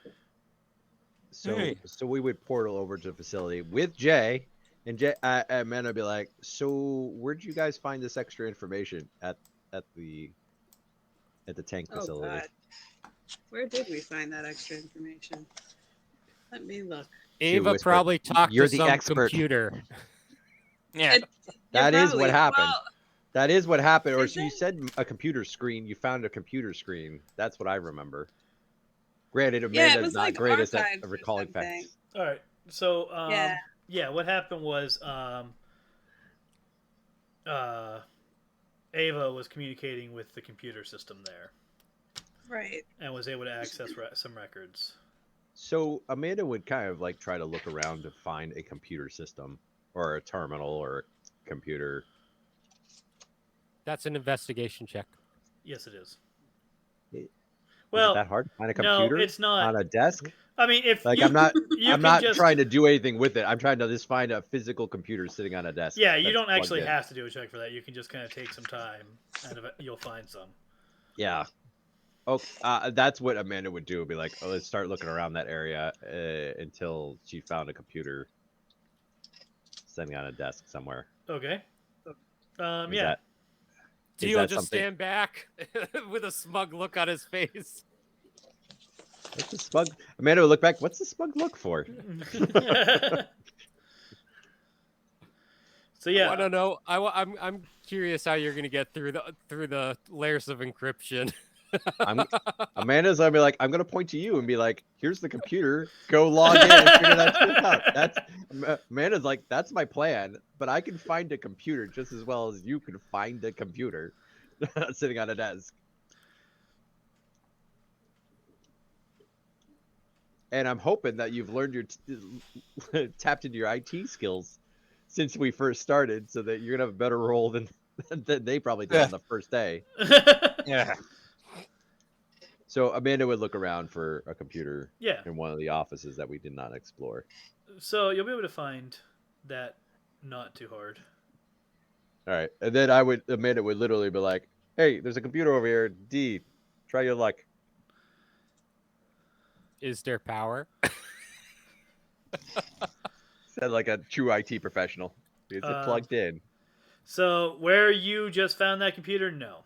So we would portal over to the facility with Jay, and Jay and man would be like, "So where'd you guys find this extra information at the tank Oh facility?" God, where did we find that extra information? Let me look. Ava whisper, probably talked "You're to the some expert." computer. Yeah. That is what Probably. happened. Well, That is what happened. Or Is you it? said a computer screen. You found a computer screen. That's what I remember. Granted, yeah, it Amanda's was not like greatest at archives or recalling something. facts. All right. So Yeah. yeah, what happened was Ava was communicating with the computer system there Right. and was able to access some records. So Amanda would kind of like try to look around to find a computer system or a terminal or a computer. That's an investigation check. Yes, it is. Is Well, it that hard to find a no, computer it's not. on a desk? I mean, if Like you, I'm not you I'm can not just, trying to do anything with it. I'm trying to just find a physical computer sitting on a desk. Yeah, you that's don't plugged actually in. have to do a check for that. You can just kind of take some time, and you'll find some. Yeah. Oh, that's what Amanda would do. Would be like, oh, let's start looking around that area until she found a computer sitting on a desk somewhere. Okay. Is Yeah. that- is Dio that just something- stand back with a smug look on his face. What's the smug? Amanda would look back. What's the smug look for? So yeah. I don't know. I'm curious how you're gonna get through the layers of encryption. Amanda's gonna be like, I'm gonna point to you and be like, here's the computer. Go log in and figure that shit out. Amanda's like, that's my plan, but I can find a computer just as well as you can find a computer sitting on a desk. And I'm hoping that you've learned your tapped into your IT skills since we first started, so that you're gonna have a better role than they probably did on the first day. Yeah. So Amanda would look around for a computer Yeah. in one of the offices that we did not explore. So you'll be able to find that not too hard. All right, and then Amanda would literally be like, "Hey, there's a computer over here. D, try your luck." Is there power? Said like a true IT professional. Is it plugged in? So where you just found that computer? No.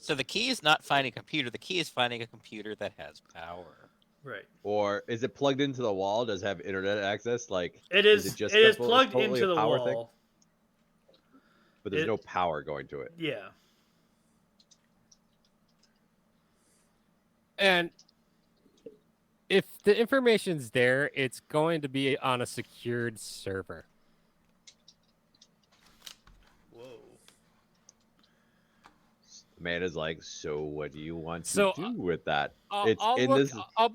So the key is not finding a computer. The key is finding a computer that has power. Right. Or is it plugged into the wall? Does it have internet access? Like It is. it just It is simple- plugged totally into a the power wall. thing? But there's It- no power going to it. Yeah. And if the information's there, it's going to be on a secured server. Whoa. Amanda's like, so what do you want to So, do with that? I'll It's in look. this- I'll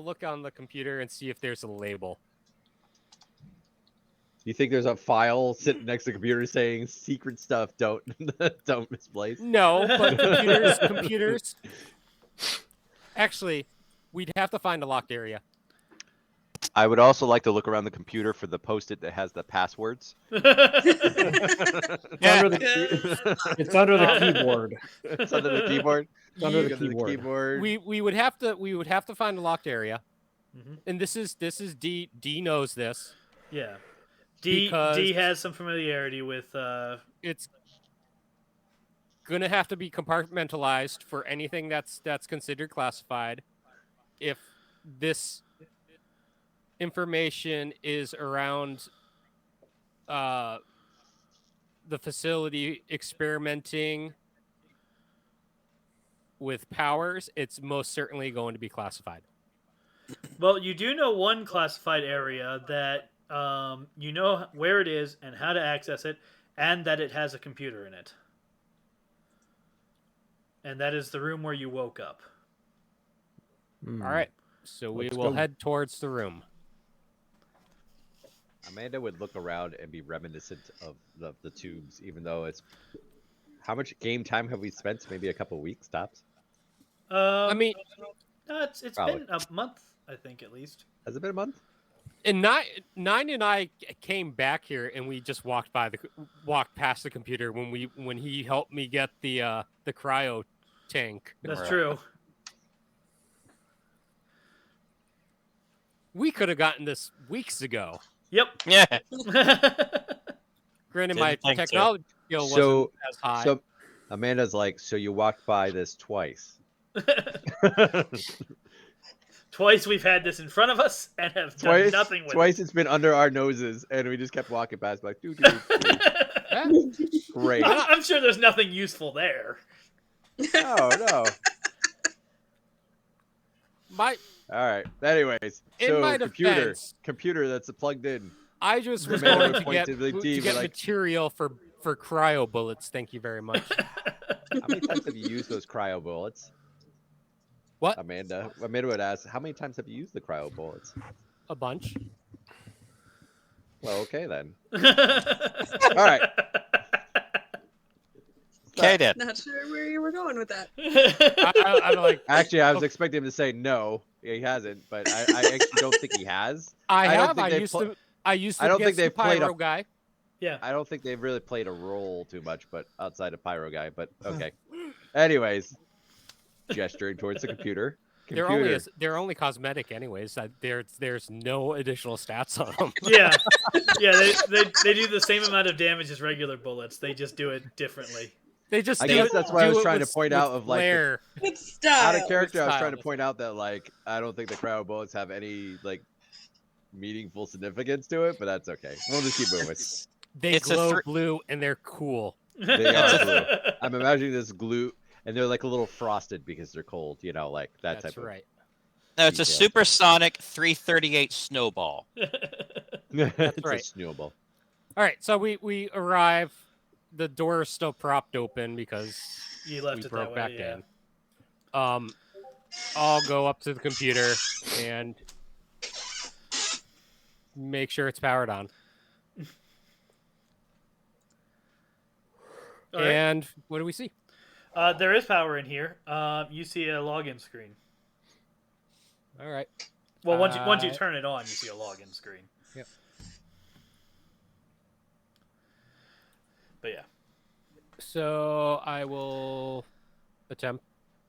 look on the computer and see if there's a label. You think there's a file sitting next to the computer saying secret stuff don't don't misplace? No, but computers. Actually, we'd have to find a locked area. I would also like to look around the computer for the post-it that has the passwords. It's under the keyboard. It's under the keyboard. It's under the Look at keyboard. We would have to find a locked area, Mhm. and this is D. D knows this. Yeah. D Because- has some familiarity with. It's gonna have to be compartmentalized for anything that's considered classified. If this information is around the facility experimenting with powers, it's most certainly going to be classified. Well, you do know one classified area that you know where it is and how to access it, and that it has a computer in it. And that is the room where you woke up. All right. So we Let's will go. head towards the room. Amanda would look around and be reminiscent of the tubes, even though it's. How much game time have we spent? Maybe a couple weeks tops. I mean, no, it's Probably. been a month, I think, at least. Has it been a month? and nine and I came back here, and we just walked past the computer when he helped me get the cryo tank. That's Right. true. We could have gotten this weeks ago. Yep. Yeah. Granted, Didn't my think so. technology skill So- wasn't as high. So Amanda's like, so you walked by this twice. Twice we've had this in front of us and have done Twice, nothing with twice it's been under our noses, and we just kept walking past, like, doo, doo, doo, doo. it. Great. I'm sure there's nothing useful there. No. My All right. Anyways, In so my defense- computer that's plugged in. I just was Amanda going would to point get, to the to TV get like- material for cryo bullets. Thank you very much. How many times have you used those cryo bullets? What? Amanda would ask, how many times have you used the cryo bullets? A bunch. Well, okay then. All right. Okay, then. Not sure where you were going with that. I'm like, Actually, I was expecting him to say no. He hasn't, but I actually don't think he has. I don't have. think I they used pl- to. I used to. I don't think against the they've played pyro a- guy. Yeah. I don't think they've really played a role too much, but outside of Pyro Guy. But okay. Anyways, gesturing towards the computer. They're only cosmetic, anyways. There's no additional stats on them. Yeah. They do the same amount of damage as regular bullets. They just do it differently. They just. I do guess it- that's what I do was it trying to with- point with out of, like, the- flair. With Out style. of character, I was style, trying to that's point out that, like, I don't think the cryo bullets have any, like, meaningful significance to it, but that's okay. We'll just keep moving. They It's a glow thr- blue and they're cool. They are blue. I'm imagining this glue, and they're like a little frosted because they're cold, you know, like that That's type of. right. No, it's a detail. supersonic 338 snowball. It's right. a snowball. All right, so we arrive. The door is still propped open because You left we it broke that way, back yeah. in. I'll go up to the computer and make sure it's powered on. All right. And what do we see? There is power in here. You see a login screen. All right. Well, once you Uh, turn it on, you see a login screen. Yep. But yeah. So I will attempt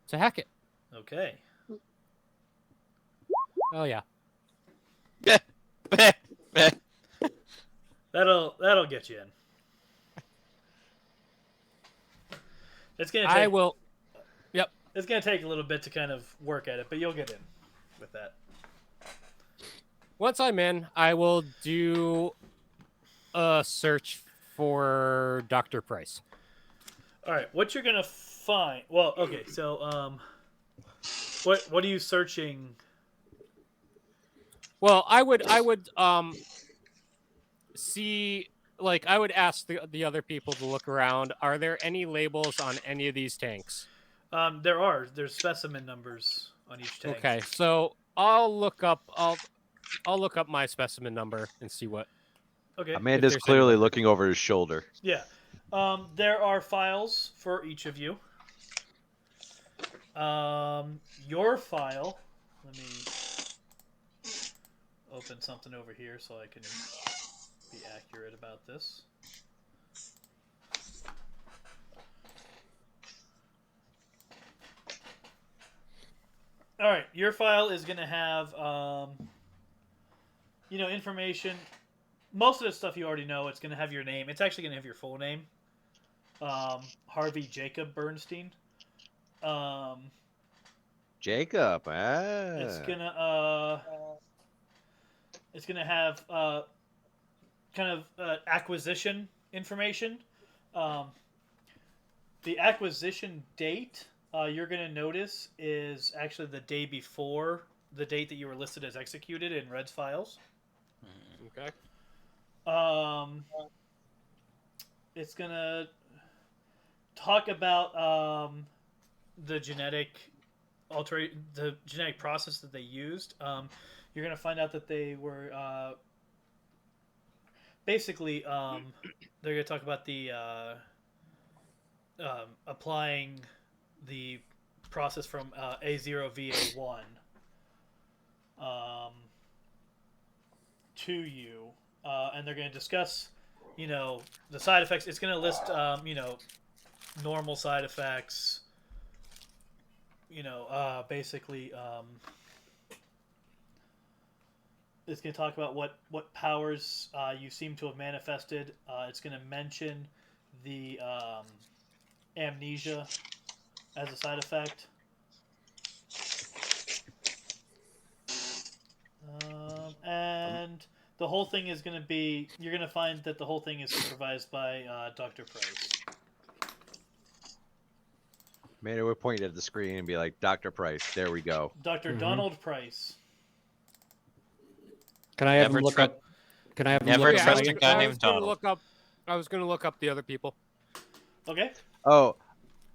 to hack it. Okay. Oh yeah. That'll get you in. It's gonna take I will. it's gonna take a little bit to kind of work at it, but you'll get in with that. Once I'm in, I will do a search for Dr. Price. All right, what you're gonna find? Well, okay, so what are you searching? Well, I would see, like, I would ask the other people to look around. Are there any labels on any of these tanks? There's specimen numbers on each tank. Okay, so I'll look up my specimen number and see what. Okay. Amanda's there's clearly anyone. looking over his shoulder. Yeah. There are files for each of you. Your file. Let me open something over here so I can be accurate about this. All right, your file is going to have, information. Most of the stuff you already know. It's going to have your name. It's actually going to have your full name. Harvey Jacob Bernstein. Jacob, It's gonna have kind of acquisition information. The acquisition date you're gonna notice is actually the day before the date that you were listed as executed in Red's files. Okay. It's gonna talk about the genetic the genetic process that they used. You're gonna find out that they were basically they're gonna talk about the applying the process from A0VA1 to you, and they're going to discuss, the side effects. It's going to list, normal side effects. Basically, it's going to talk about what powers you seem to have manifested. It's going to mention the amnesia as a side effect. And the whole thing is going to be... You're going to find that the whole thing is supervised by Dr. Price. Man, would point at the screen and be like, Dr. Price, there we go. Dr. Donald Price. Can I have Never him look tru- up? Can I have him Never look trust up? a guy named Donald. I was going to look up the other people. Okay. Oh,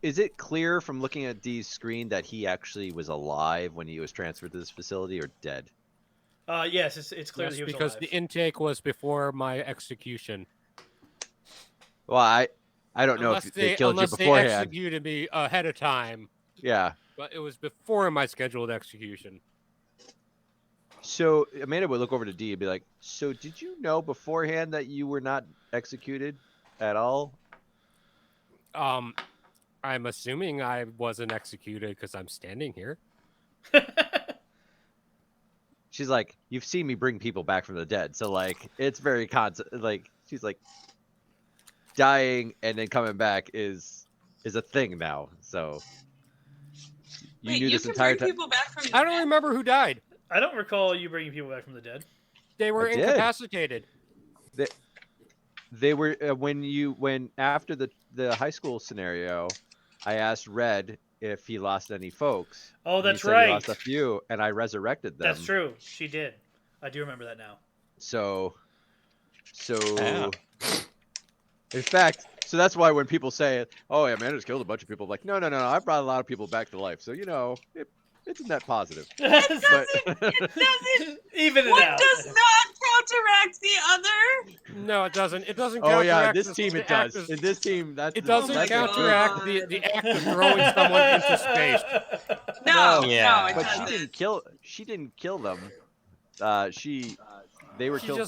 is it clear from looking at Dee's screen that he actually was alive when he was transferred to this facility, or dead? Yes, it's clear Yes, that he was because alive. the intake was before my execution. Well, I don't know if they killed you Unless they beforehand. executed me ahead of time, Yeah. but it was before my scheduled execution. So Amanda would look over to Dee and be like, so did you know beforehand that you were not executed at all? I'm assuming I wasn't executed because I'm standing here. She's like, you've seen me bring people back from the dead. So, like, it's very she's like, dying and then coming back is a thing now. So you knew this entire time. People back from the I don't dead? remember who died. I don't recall you bringing people back from the dead. They were I did. incapacitated. They were when after the high school scenario, I asked Red if he lost any folks. Oh, and he that's said right. He lost a few, and I resurrected them. That's true. She did. I do remember that now. So, Yeah. in fact, so that's why when people say, "Oh, yeah, man, I just killed a bunch of people," I'm like, no, I brought a lot of people back to life. So it's a net positive. But It doesn't. Even it One out. does not counteract the other. No, it doesn't. It doesn't. oh yeah, counteract this the- team the it does. act of- In this team, that's It doesn't my God. counteract the act of throwing someone into space. No, Yeah. no, it But doesn't. she didn't kill them. They were She killed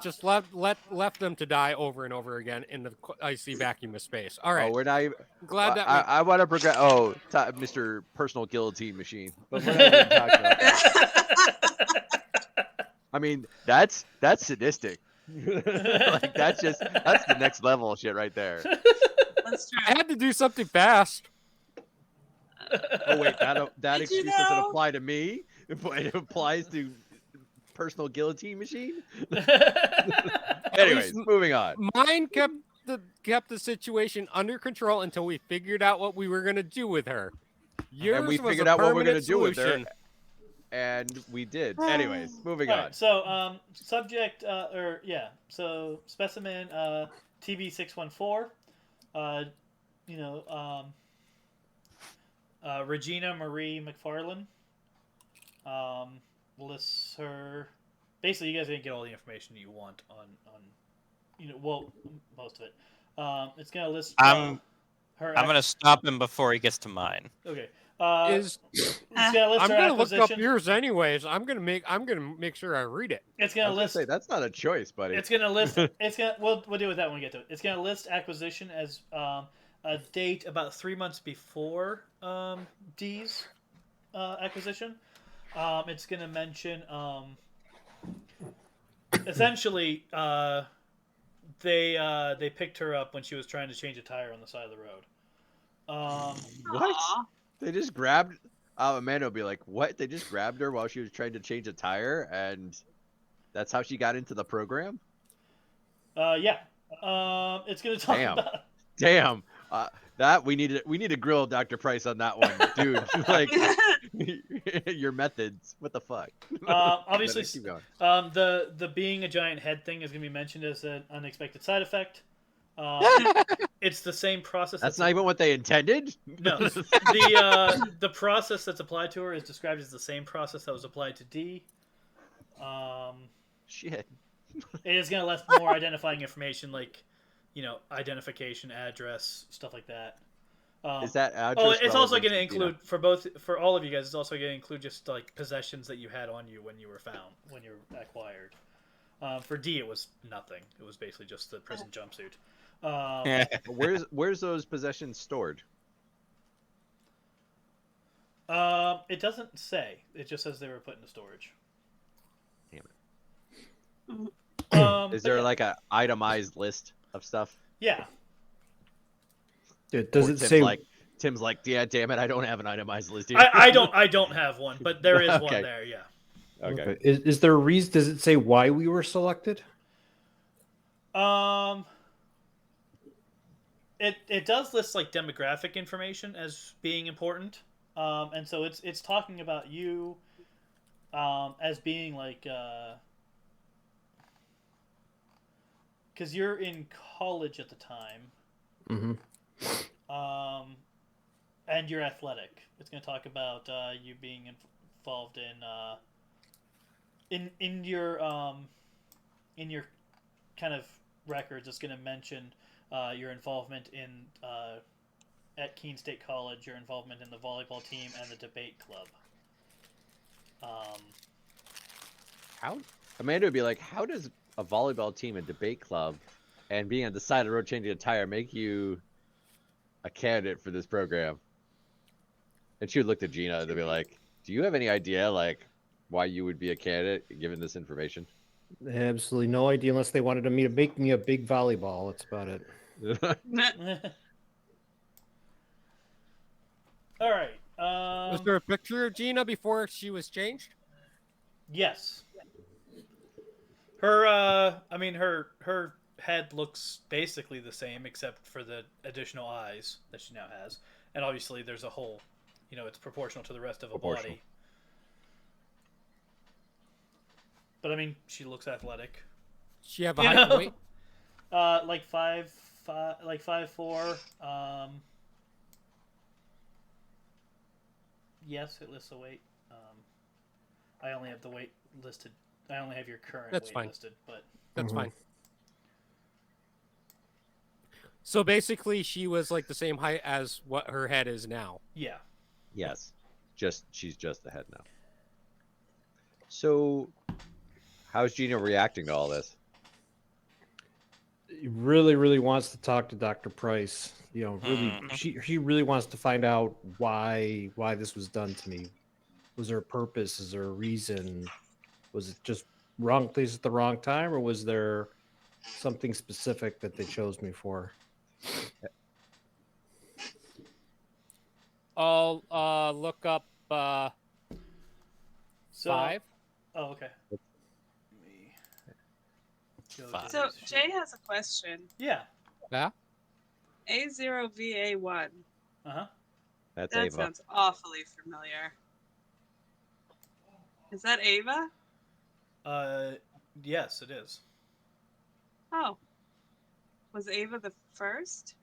just by. left them to die over and over again in the icy vacuum of space. All right, Oh, we're not even. glad that. I want to progress. Oh, Mr. Personal Guillotine Machine. But we're not even talking about that. I mean, that's sadistic. Like that's the next level shit right there. That's true. I had to do something fast. Oh wait, that Did you excuse doesn't know? apply to me. It applies to Personal Guillotine Machine. Anyways, least moving on. Mine kept the situation under control until we figured out what we were gonna do with her. Yours And we was figured a out what we're gonna permanent do with her. solution. And we did. Anyways, moving All on. right, so subject so specimen TB614, Regina Marie McFarlane, lists her. Basically, you guys are gonna get all the information you want on most of it. It's gonna list I'm her. gonna stop him before he gets to mine. Okay. Is It's gonna list I'm her gonna look up acquisition. yours anyways. I'm gonna make sure I read it. It's I gonna was gonna list. say that's not a choice, buddy. It's gonna list. We'll deal with that when we get to it. It's gonna list acquisition as a date about 3 months before D's acquisition. It's gonna mention essentially they picked her up when she was trying to change a tire on the side of the road. What? Aw. They just grabbed. Amanda will be like, "What? They just grabbed her while she was trying to change a tire, and that's how she got into the program." Yeah. It's gonna talk Damn. about. Damn. That we need to grill Dr. Price on that one, dude. Like your methods. What the fuck? Obviously, Keep going. the being a giant head thing is going to be mentioned as an unexpected side effect. It's the same process. That's not even what they intended. No, the process that's applied to her is described as the same process that was applied to D. Shit. It is going to list more identifying information, like, identification, address, stuff like that. Is that address? Oh, it's also relevant going to Gina? include for all of you guys. It's also going to include just like possessions that you had on you when you were acquired. For D, it was nothing. It was basically just the prison jumpsuit. Where's those possessions stored? It doesn't say. It just says they were put into storage. Damn Mhm. Is but there yeah. like a itemized list of stuff? Yeah. Does Or it Tim's say? like, yeah, damn it, I don't have an itemized list here. I don't have one, but there is one Okay. there. Yeah. Okay. Is there a reason? Does it say why we were selected? It does list like demographic information as being important, and so it's talking about you, as being like, because you're in college at the time, Mm-hmm. and you're athletic. It's going to talk about you being involved in your kind of records. It's going to mention your involvement in at Keene State College, your involvement in the volleyball team and the debate club. How Amanda would be like, how does a volleyball team and debate club and being on the side of the road changing a tire make you a candidate for this program? And she would look to Gina and be like, do you have any idea like why you would be a candidate given this information? Absolutely no idea unless they wanted me to make me a big volleyball. That's about it. All right. Was there a picture of Gina before she was changed? Yes. Her head looks basically the same except for the additional eyes that she now has, and obviously there's a whole, it's proportional to the rest of a body. But she looks athletic. She have a height and weight? Like 5'4". Yes, it lists the weight. I only have the weight listed. I only have your current That's weight fine. listed, but That's fine. So basically, she was like the same height as what her head is now. yeah. Yes. She's just the head now. So how's Gina reacting to all this? He really, really wants to talk to Dr. Price. Really, she really wants to find out why this was done to me. Was there a purpose? Is there a reason? Was it just wrong place at the wrong time, or was there something specific that they chose me for? I'll look up So, 5. Oh, okay. Let me go to Five. So this sheet. Jay has a question. Yeah. Yeah. A0VA1. Uh-huh. That's That Ava. sounds awfully familiar. Is that Ava? Yes, it is. Oh. Was Ava the first?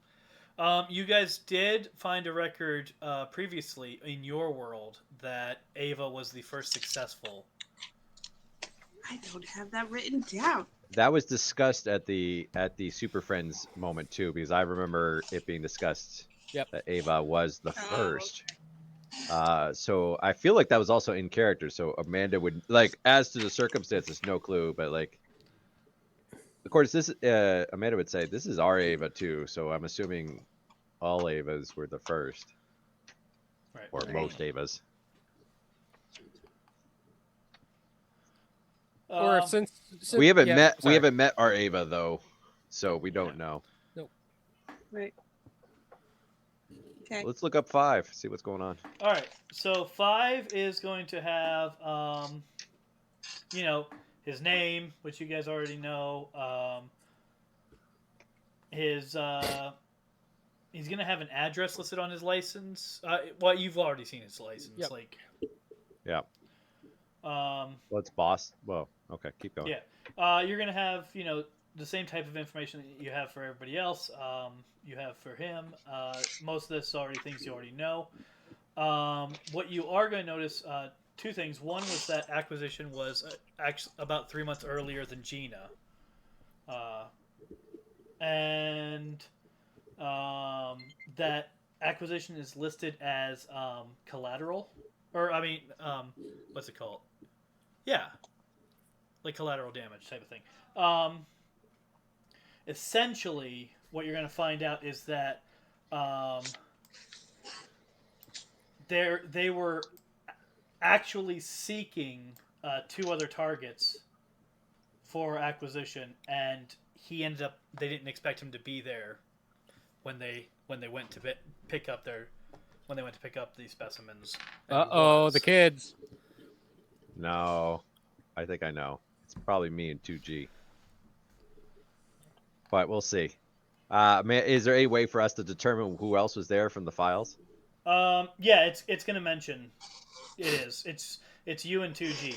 You guys did find a record previously in your world that Ava was the first successful. I don't have that written down. That was discussed at the Super Friends moment too, because I remember it being discussed that Ava was the first. So I feel like that was also in character. So Amanda would like, as to the circumstances, no clue, but like, of course, this Amanda would say this is our Ava too. So I'm assuming all Avas were the first, Right. or most Avas. Or since We haven't met. We sorry. haven't met our Ava though, so we don't know. Right. Okay. Let's look up 5. See what's going on. All right. So 5 is going to have, his name, which you guys already know. He's going to have an address listed on his license. Well, you've already seen his license. Yep. Yeah. Well, it's boss. Well, okay, keep going. Yeah. You're going to have, the same type of information that you have for everybody else. You have for him. Most of this is already things you already know. What you are going to notice, two things. One was that acquisition was actually about 3 months earlier than Gina, and that acquisition is listed as collateral, or I mean, what's it called? Yeah, like collateral damage type of thing. Essentially, what you're going to find out is that they were actually seeking 2 other targets for acquisition, and he ended up. They didn't expect him to be there when they went to pick up the specimens. and he was. The kids. No, I think I know. It's probably me and 2G. But we'll see. Is there a way for us to determine who else was there from the files? Yeah, it's going to mention. It is. It's you and 2G.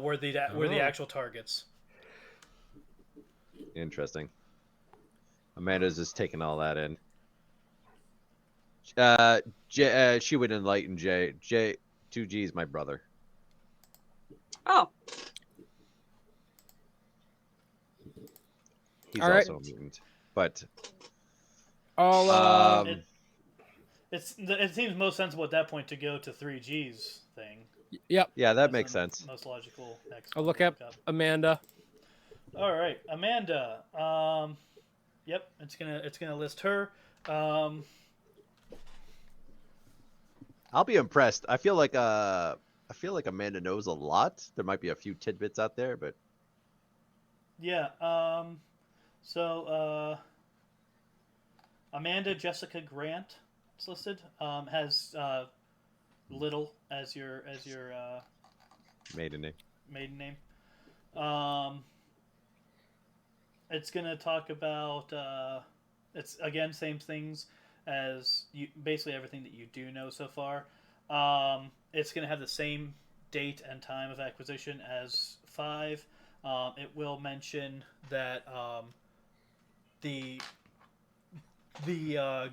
Were the actual targets. Interesting. Amanda's just taking all that in. She would enlighten Jay. 2G is my brother. Oh, He's All right. also a mutant. But I'll It seems most sensible at that point to go to 3G's thing. yep. yeah, that That's makes the sense. Most logical next. I'll one look to up Amanda. All right, Amanda. Yep, it's gonna list her. I'll be impressed. I feel like Amanda knows a lot. There might be a few tidbits out there, but Yeah. So Amanda Jessica Grant, it's listed. Has Little as your maiden name. maiden name. It's gonna talk about. It's again same things as you. Basically everything that you do know so far. It's gonna have the same date and time of acquisition as 5. It will mention that the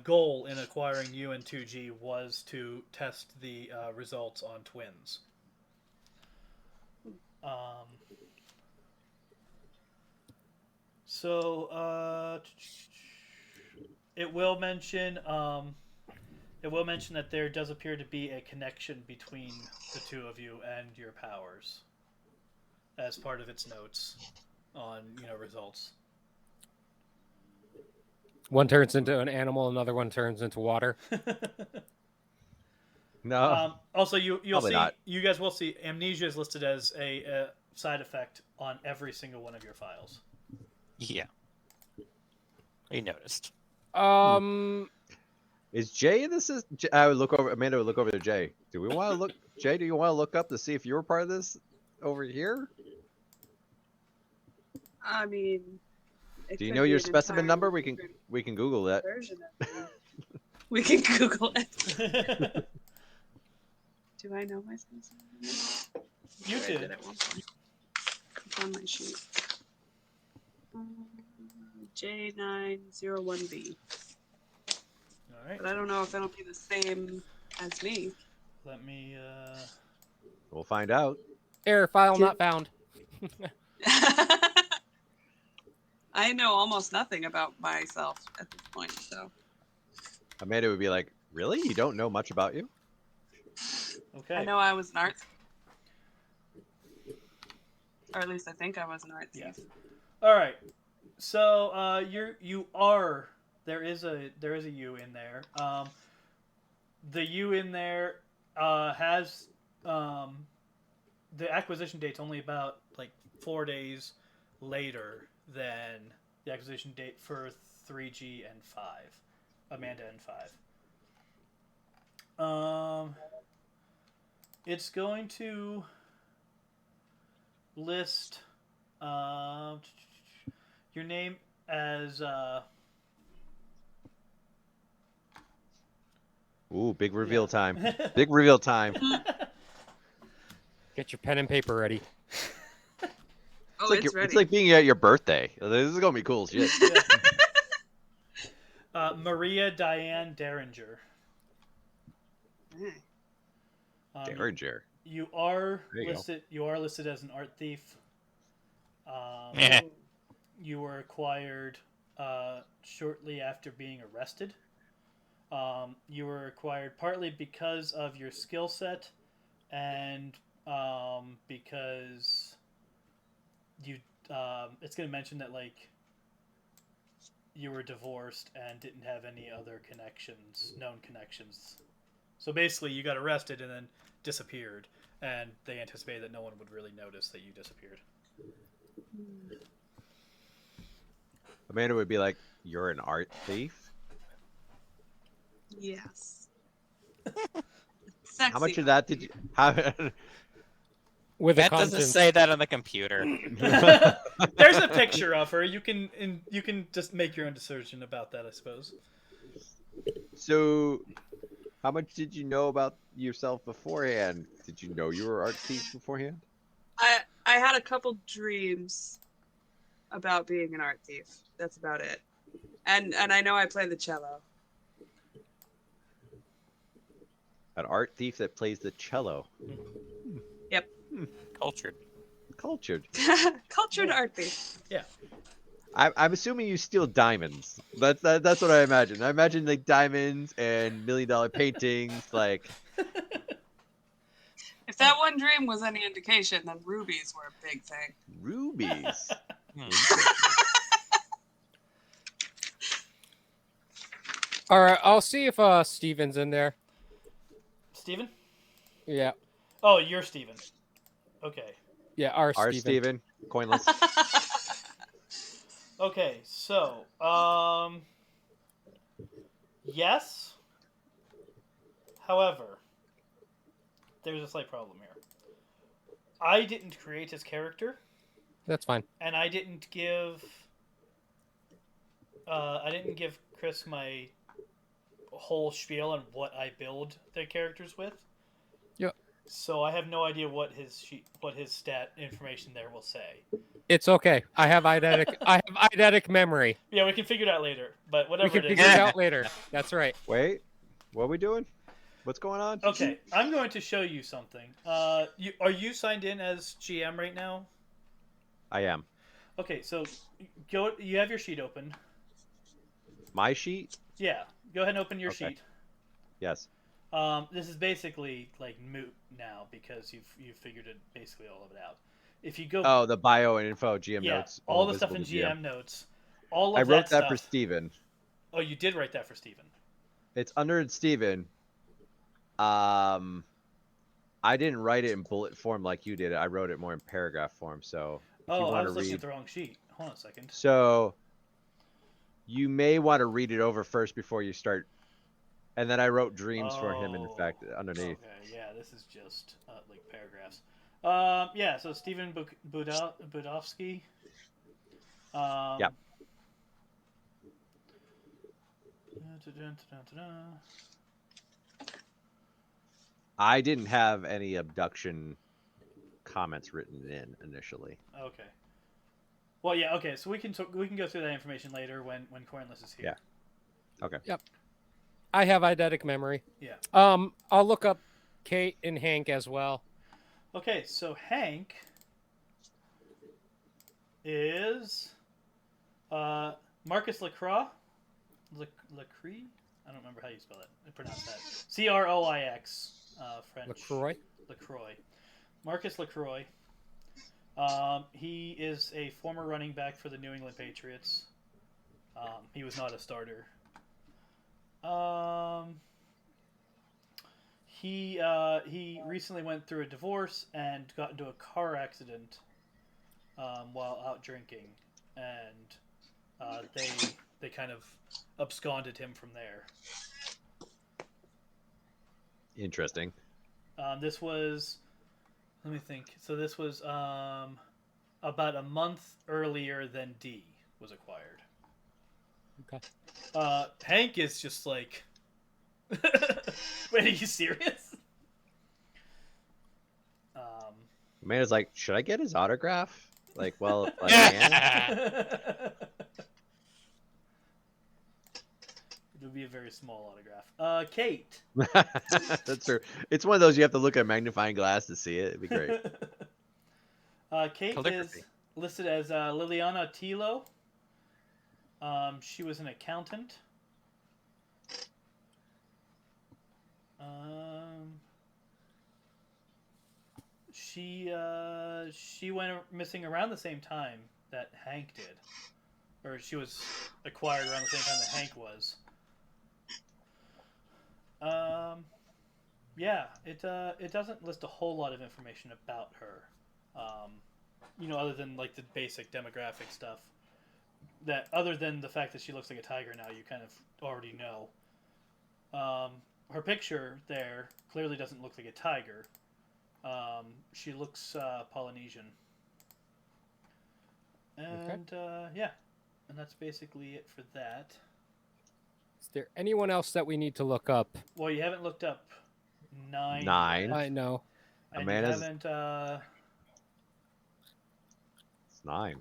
goal in acquiring you and 2G was to test the results on twins. So it will mention that there does appear to be a connection between the two of you and your powers as part of its notes on results. One turns into an animal, another one turns into water. No, Also, you'll Probably see. not. You guys will see. Amnesia is listed as a side effect on every single one of your files. Yeah. I noticed. is Jay in this? I would look over. Amanda would look over to Jay. Do we want to look? Jay, do you want to look up to see if you were part of this over here? I mean. Do you know your specimen number? We can Google that. Version of me. We can Google it. Do I know my specimen number? You Sure I did. did at one point. It's on my sheet. J901B. All right. But I don't know if it'll be the same as me. Let me. We'll find out. Error file not found. I know almost nothing about myself at this point, so. Amanda would be like, "Really? You don't know much about you?" Okay. I know I was an art thief. Or at least I think I was an art thief. Yeah. All right. So you are there is a U in there. The U in there has the acquisition date's only about like 4 days later than the acquisition date for 3G and 5, Amanda and 5. It's going to list your name as Ooh, big reveal time. Big reveal time. Get your pen and paper ready. Oh, it's ready. It's like being at your birthday. This is gonna be cool as shit. Maria Diane Derringer. Derringer. You are There you go. listed. You are listed as an art thief. Yeah. You were acquired shortly after being arrested. You were acquired partly because of your skill set, and because you. It's going to mention that like you were divorced and didn't have any other connections, known connections. So basically, you got arrested and then disappeared, and they anticipated that no one would really notice that you disappeared. Amanda would be like, "You're an art thief." Yes. Sexy. How much of that did you? How? With a That doesn't conscience. say that on the computer. There's a picture of her. You can just make your own decision about that, I suppose. So, how much did you know about yourself beforehand? Did you know you were art thief beforehand? I had a couple dreams about being an art thief. That's about it. And I know I play the cello. An art thief that plays the cello. Cultured. Cultured. Cultured art thief. I'm assuming you steal diamonds. That's what I imagine. I imagine like diamonds and $1 million paintings. Like, If that one dream was any indication, then rubies were a big thing. rubies. All right, I'll see if Steven's in there. Steven? Yeah, Oh, you're Steven. Okay. yeah, our Our Steven. Steven, coinless. Okay, so, yes. However, there's a slight problem here. I didn't create his character, That's fine. and I didn't give Chris my whole spiel on what I build the characters with. Yep. So I have no idea what his stat information there will say. It's okay. I have eidetic memory. Yeah, we can figure it out later. But whatever We can it is. figure it out later. That's right. Wait, what are we doing? What's going on? Okay, I'm going to show you something. Are you signed in as GM right now? I am. Okay, so go. You have your sheet open. My sheet? Yeah, go ahead and open your Okay. sheet. Yes. This is basically like moot now because you've figured it basically all of it out. If you go, Oh, the bio and info, GM yeah, notes. all the stuff visible in to GM notes, all of I wrote that stuff. for Steven. Oh, you did write that for Steven. It's under Steven. I didn't write it in bullet form like you did. I wrote it more in paragraph form. So if you Oh, I want was to looking read, at the wrong sheet. Hold on a second. so you may want to read it over first before you start. And then I wrote dreams for him in fact underneath. Okay, yeah, this is just like paragraphs. Yeah, so Stephen Budovsky. Yep. I didn't have any abduction comments written in initially. Okay. Well, yeah. Okay, so we can go through that information later when Cornless is here. Yeah. Okay. I have eidetic memory. Yeah. I'll look up Kate and Hank as well. Okay, so Hank is Marcus Lacroix. Lacroix? I don't remember how you spell it. I pronounce that. Croix, French. LaCroix. Lacroix. Marcus Lacroix. He is a former running back for the New England Patriots. He was not a starter. He recently went through a divorce and got into a car accident while out drinking, and they kind of absconded him from there. Interesting. This was, let me think. So this was about a month earlier than D was acquired. Okay. Hank is just like, wait, are you serious? Amanda's like, should I get his autograph? Like, well, like, man. It would be a very small autograph. Kate. That's true. It's one of those you have to look at a magnifying glass to see it. It'd be great. Kate Calligraphy. is listed as Liliana Tilo. She was an accountant. She went missing around the same time that Hank did, or she was acquired around the same time that Hank was. Yeah, it doesn't list a whole lot of information about her, other than like the basic demographic stuff. That other than the fact that she looks like a tiger now, you kind of already know. Her picture there clearly doesn't look like a tiger. She looks Polynesian. And yeah, and that's basically it for that. Is there anyone else that we need to look up? Well, you haven't looked up 9. 9. I know. And Amanda's- you haven't. It's 9.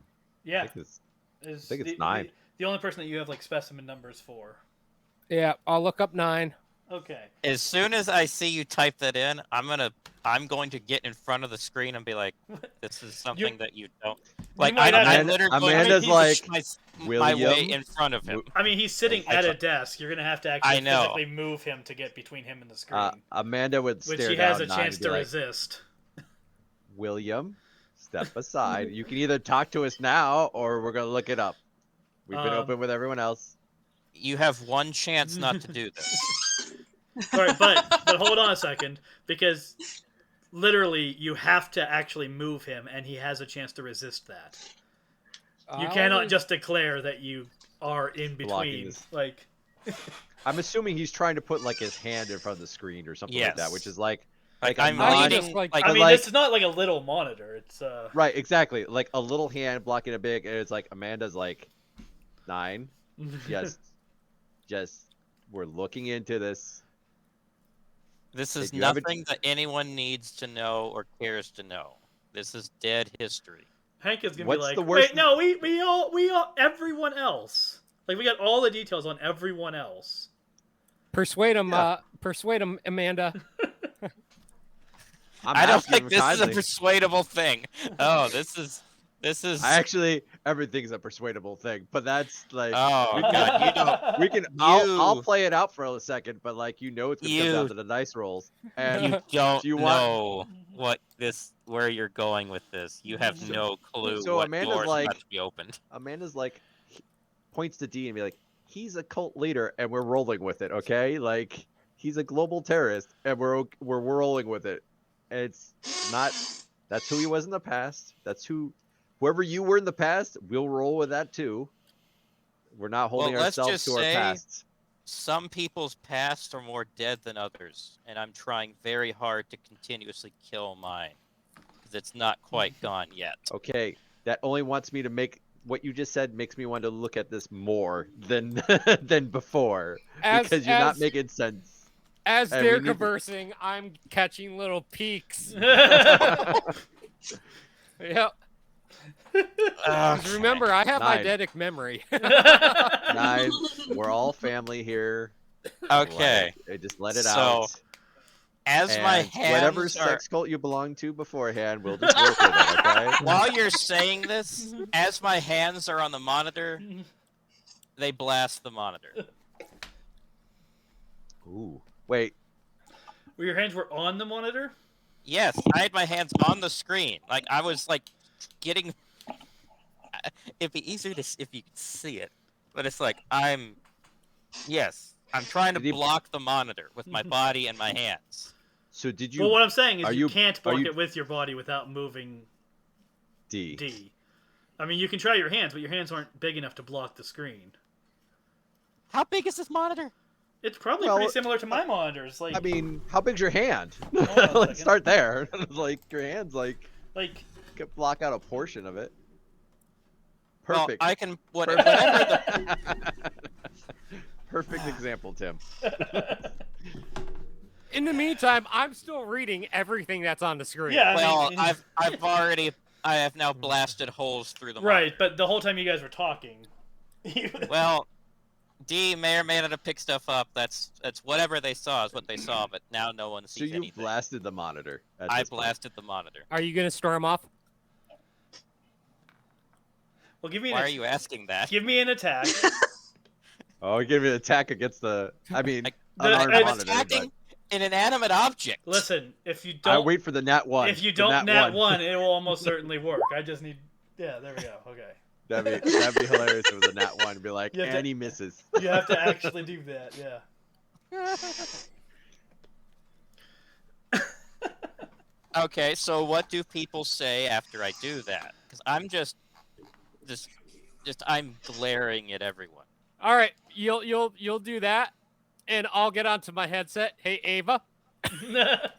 Yeah. I think it's 9. The only person that you have like specimen numbers for. Yeah, I'll look up 9. Okay. As soon as I see you type that in, I'm going to get in front of the screen and be like, "This is something that you don't like." might I have- literally Amanda's push like, my way William? in front of him. I mean, he's sitting I at a try- desk. You're gonna have to actually I know. physically move him to get between him and the screen, Amanda would stare which he down has a 9 chance and be to like, resist. William, step aside. You can either talk to us now or we're gonna look it up. We've been open with everyone else. You have one chance not to do this. All right, but hold on a second, because literally you have to actually move him, and he has a chance to resist that. You cannot just declare that you are in Blocking between. this. Like, I'm assuming he's trying to put like his hand in front of the screen or something like that, Yes. which is like Like a I'm non- reading, like- like I mean, like- this is not like a little monitor. It's right, exactly, like a little hand blocking a big, and it's like Amanda's like 9. Just we're looking into this. this is If you haven't- nothing that anyone needs to know or cares to know. This is dead history. Hank is gonna What's be like, the worst- wait, no, we all everyone else. Like, we got all the details on everyone else. Persuade him, Yeah. Amanda. I don't asking think him this is a kindly. persuadable thing. Oh, this is. Actually, everything's a persuadable thing, but that's like Oh we god, can, you don't. we can I'll You- play it out for a second, but like it's gonna come down You- to the dice rolls. And You don't do you want- know where you're going with this. You have no clue so what Amanda's doors like- about to be opened. Amanda's like points to D and be like, he's a cult leader and we're rolling with it, okay? Like he's a global terrorist and we're rolling with it. And it's not that's who he was in the past. That's whoever you were in the past, we'll roll with that too. We're not holding Well, let's ourselves just to our say- pasts. Some people's pasts are more dead than others, and I'm trying very hard to continuously kill mine because it's not quite gone yet. Okay, that only wants me to make what you just said makes me want to look at this more than than before because you're not making sense. As Hey, they're we need to- conversing, I'm catching little peeks. Yep. 'Cause remember, I have 9. eidetic memory. Guys, we're all family here. Okay, Just let it So, out. as my And whatever hands are. sex cult you belong to beforehand, we'll just work with it, okay? While you're saying this, as my hands are on the monitor, they blast the monitor. Ooh. Wait, Where your hands were on the monitor? Yes, I had my hands on the screen. Like I was like getting. It'd be easier to if you could see it, but it's like I'm trying to Did he- block the monitor with my body and my hands. so did you Well, what I'm saying is are you you- can't are block you- it with your body without moving D? D. I mean, you can try your hands, but your hands aren't big enough to block the screen. How big is this monitor? It's probably Well, pretty similar to my monitors. Like, I mean, how big's your hand? Hold on a second. Let's start there. Like your hands, like like could block out a portion of it. Well, Perfect. I can Perfect. whatever the Perfect example, Tim. In the meantime, I'm still reading everything that's on the screen. Yeah. I well, mean- I've already I have now blasted holes through the Right, monitor. but the whole time you guys were talking. Well, D may or may not have picked stuff up. That's whatever they saw is what they saw, but now no one So sees you anything. blasted the monitor. At I this point. blasted the monitor. Are you gonna storm off? Well, give me Why are you asking that? Give me an attack. Oh, give me an attack against the. I mean, The- unarmed I'm I'm monitor. attacking an inanimate object. Listen, if you But I don't, wait for the nat one. if you the don't nat one, one, it will almost certainly work. I just need. Yeah, there we go. Okay. that'd be hilarious if it was a nat one. Be like, You have to- and he misses. You have to actually do that. Yeah. Okay, so what do people say after I do that? Because I'm just I'm glaring at everyone. All right, you'll do that, and I'll get onto my headset. Hey, Ava, can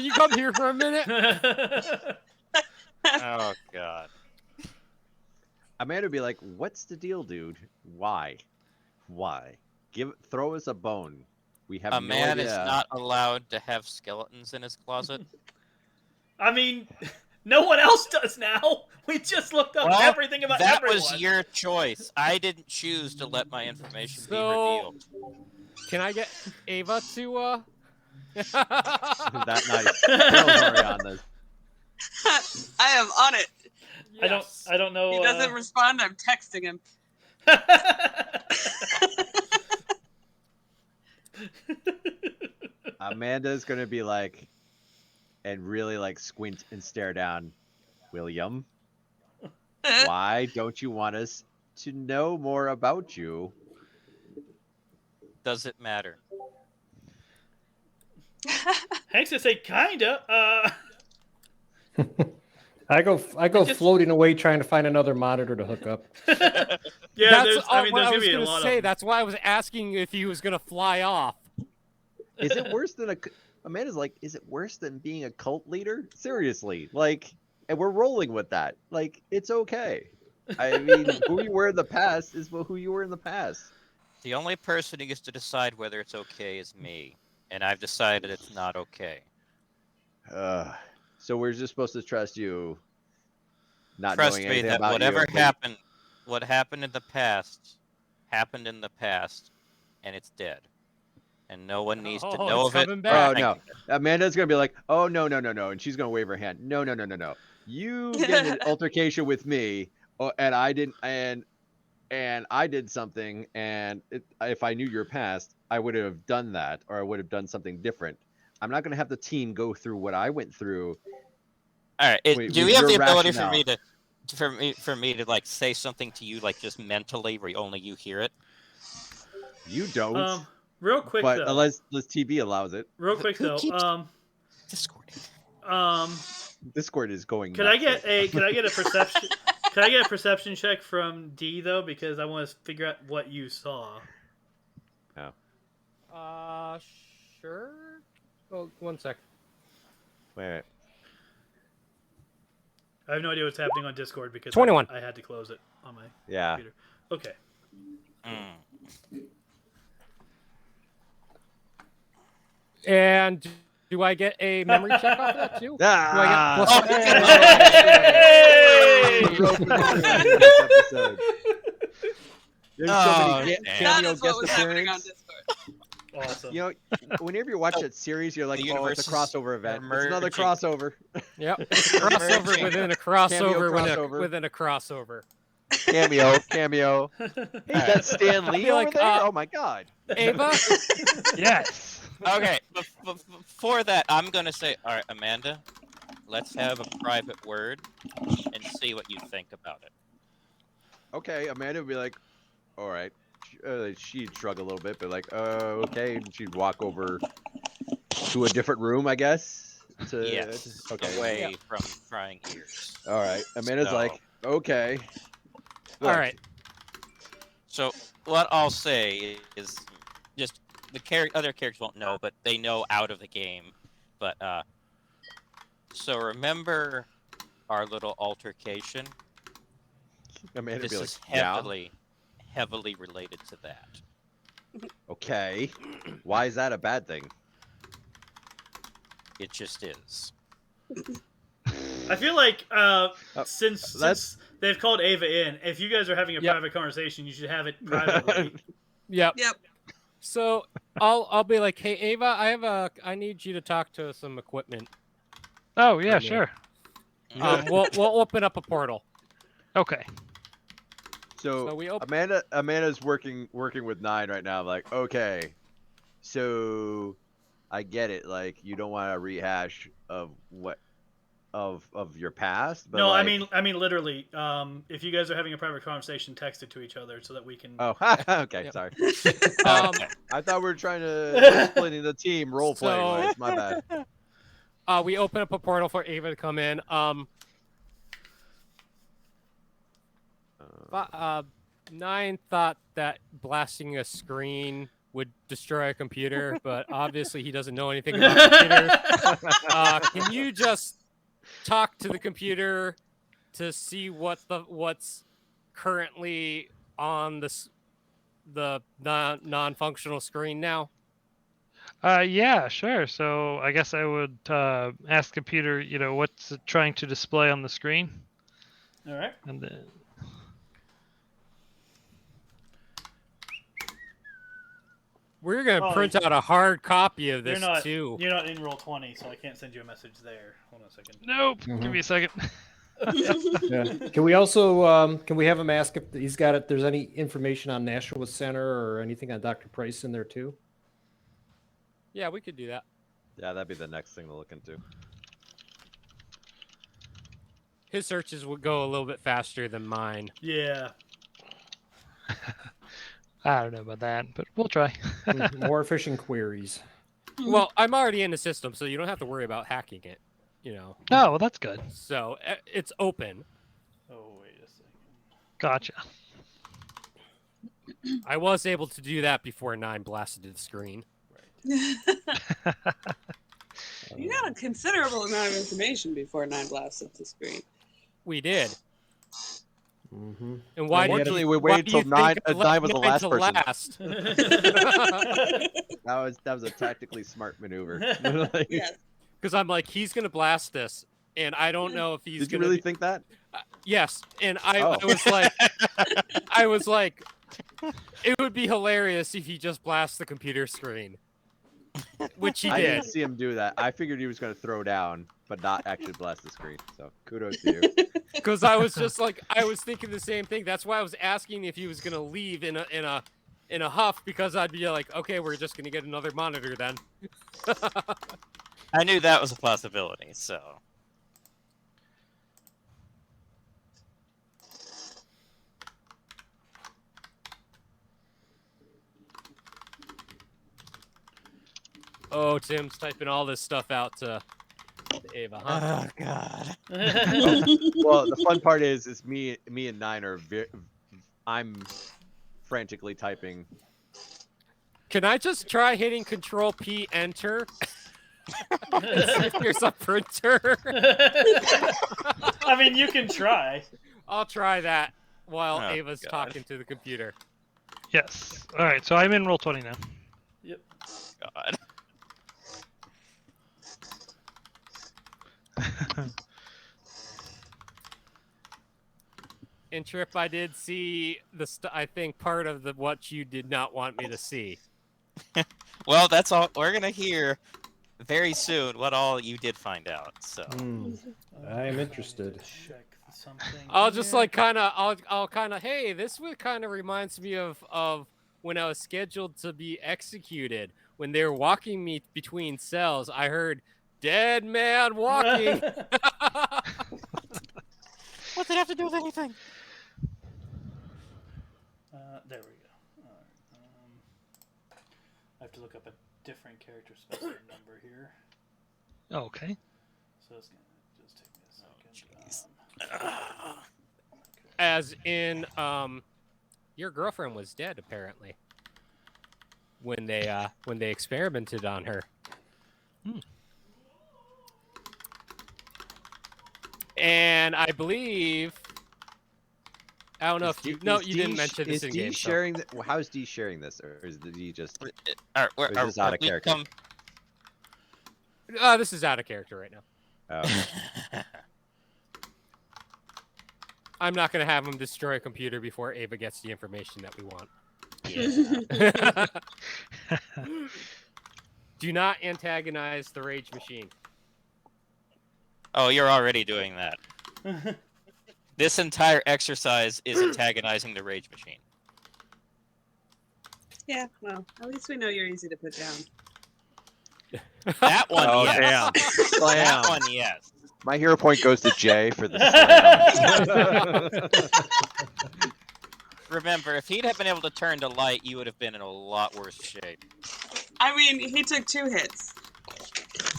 you come here for a minute? Oh God. Amanda would be like, "What's the deal, dude? Why? Throw us a bone. We have A no man idea." is not allowed to have skeletons in his closet. I mean, no one else does now. We just looked up Well, everything about that everyone. was your choice. I didn't choose to let my information be So- revealed. Can I get Ava to that nice. Bill's already on this. I am on it. Yes. I don't know. He doesn't respond. I'm texting him. Amanda's gonna be like, and really like squint and stare down. William, why don't you want us to know more about you? Does it matter? Hank's gonna say kinda. I go just- floating away trying to find another monitor to hook up. Yeah, That's there's. I mean, what there's I gonna was be a gonna lot say. of. That's why I was asking if he was gonna fly off. Is it worse than Amanda's like, is it worse than being a cult leader? Seriously, like, and we're rolling with that. Like, it's okay. I mean, who you were in the past is who you were in the past. The only person who gets to decide whether it's okay is me, and I've decided it's not okay. So we're just supposed to trust you, not Trust knowing me anything that about whatever you. happened, what happened in the past, happened in the past, and it's dead. And no one needs to Oh, know it's of it. coming or back. Oh no, think of Amanda's gonna be like, oh no, and she's gonna wave her hand. No. You get an altercation with me, and I didn't, and I did something, and if I knew your past, I would have done that, or I would have done something different. I'm not gonna have the team go through what I went through. All right. Wait, Do with we have the your ability rationale. for me to like say something to you like just mentally, where only you hear it? You don't, Real quick but though. unless TV allows it. Real quick Who though. keeps- Discording. Discord is going. Could I nuts get right a now. could I get a perception could I get a perception check from D though, because I want to figure out what you saw. Sure. Oh, 1 sec. Wait. I have no idea what's happening on Discord because 21. I had to close it on my Yeah. computer. Okay. Mm. And do I get a memory check off of that too? Ah! Do I get This episode. There's so Oh, many damn. That cameo is what guest was happening on appearances. Discord. Awesome. You know, whenever you watch that series, you're like, The oh, it's a universes crossover event. are It's another merging. crossover. Yep. Crossover within a crossover, crossover. within a crossover. Cameo. Hey, that's Stan Lee be over like, there? Oh my god. Ava, Yes. Okay, before that, I'm gonna say, all right, Amanda, let's have a private word and see what you think about it. Okay, Amanda would be like, all right. She'd shrug a little bit, but like, okay. And she'd walk over to a different room, I guess. Yes, Okay. away from prying ears. All right. Amanda's So- like, okay. all Look, right. So what I'll say is, just the other characters won't know, but they know out of the game. But so remember our little altercation? Amanda would This be is like, yeah. heavily related to that. Okay. Why is that a bad thing? It just is. I feel like since that's- they've called Ava in, if you guys are having a Yep. private conversation, you should have it privately. Yep. Yep. So I'll be like, hey Ava, I need you to talk to some equipment. Oh yeah, For me. sure. We'll open up a portal. Okay. So, So we op- Amanda's working with 9 right now. Like, okay, so I get it. Like, you don't want a rehash of what of your past, but No, like... I mean literally. If you guys are having a private conversation, text it to each other so that we can. Oh, okay, Yep. sorry. Um, I thought we were trying to splitting the team role playing. So- Like, my bad. we open up a portal for Ava to come in. Nine thought that blasting a screen would destroy a computer, but obviously he doesn't know anything about computers. Can you just talk to the computer to see what's currently on the non-functional screen now? Yeah, sure. So I guess I would ask computer, what's it trying to display on the screen, All right. and then We're gonna Oh, print out a hard copy of You're this not. too. You're not in Roll20, so I can't send you a message there. Hold on a second. nope. Mhm. Give me a second. Yeah. Can we also can we have him ask if he's got it? There's any information on National Center or anything on Dr. Price in there too? Yeah, we could do that. Yeah, that'd be the next thing to look into. His searches would go a little bit faster than mine. Yeah. I don't know about that, but we'll try. More efficient queries. Well, I'm already in the system, so you don't have to worry about hacking it. Oh, well, that's good. So it's open. Oh wait a second. Gotcha. I was able to do that before 9 blasted the screen. You got a considerable amount of information before 9 blasts up the screen. We did. Mm-hmm. And why did Unfortunately, you, we why waited do you till 9 think I left was the 9 last to person. last? That was a tactically smart maneuver. Like, Yes. Because I'm like, he's gonna blast this, and I don't know if he's did you gonna. really think that? Yes, and I Oh. I was like, it would be hilarious if he just blasts the computer screen, which he I did. didn't see him do that. I figured he was going to throw down, but not actually blast the screen. So kudos to you. Because I was just like, I was thinking the same thing. That's why I was asking if he was gonna leave in a huff, because I'd be like, okay, we're just gonna get another monitor then. I knew that was a possibility, so. Oh, Tim's typing all this stuff out to Ava, huh? Oh God. Well, the fun part is me and 9 are I'm frantically typing. Can I just try hitting Control P Enter? And see if there's a printer. I mean, you can try. I'll try that while Oh, Ava's God. talking to the computer. Yes. All right. So I'm in Roll20 now. God. In Trip, I did see I think part of what you did not want me to see. Well, that's all we're gonna hear very soon. What all you did find out. So. I am interested. Check something. I'll just here. like kind of, I'll kind of, hey, this one kind of reminds me of when I was scheduled to be executed. When they were walking me between cells, I heard "dead man walking." What did it have to do with anything? There we go. All right. I have to look up a different character specimen number here, Okay. so it's gonna just take me a second. Okay. As in, your girlfriend was dead apparently when they experimented on her. And I believe, I don't know if you didn't mention this in Is game. D sharing? How is D sharing this, or is D just? Is this out of character? This is out of character right now. Oh. I'm not going to have him destroy a computer before Ava gets the information that we want. Do not antagonize the rage machine. Oh, you're already doing that. This entire exercise is antagonizing the rage machine. Yeah, well, at least we know you're easy to put down. That one, Oh, yes. damn. That Slam. one, yes. My hero point goes to Jay for the slam. Remember, if he'd have been able to turn to light, you would have been in a lot worse shape. I mean, he took 2 hits.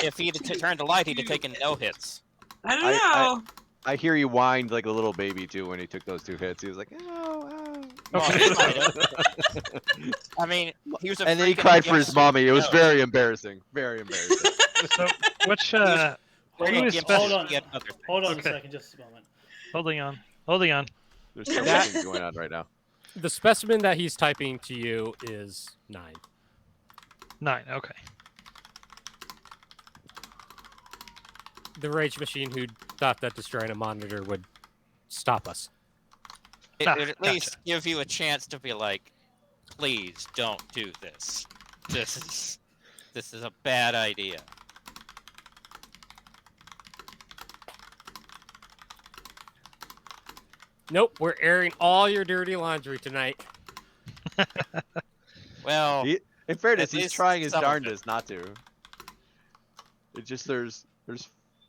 If he'd turned to light, he'd have taken no hits. I don't know. I hear he whined like a little baby too when he took those 2 hits. He was like, "Oh, oh." Well, he might have. I mean, he was. And then he afraid cried of for his Gimps. mommy. It was No. very embarrassing. Very embarrassing. So which Afraid who of is Gimps Hold and on. get other things. Hold on Okay. a second, just a moment. holding on? There's so many things going on right now. The specimen that he's typing to you is 9. 9. Okay. The rage machine who thought that destroying a monitor would stop us. It Ah, would at gotcha. least give you a chance to be like, please don't do this. This is a bad idea. Nope, we're airing all your dirty laundry tonight. Well, In fairness, At he's least trying his some of it. darndest not to. It just there's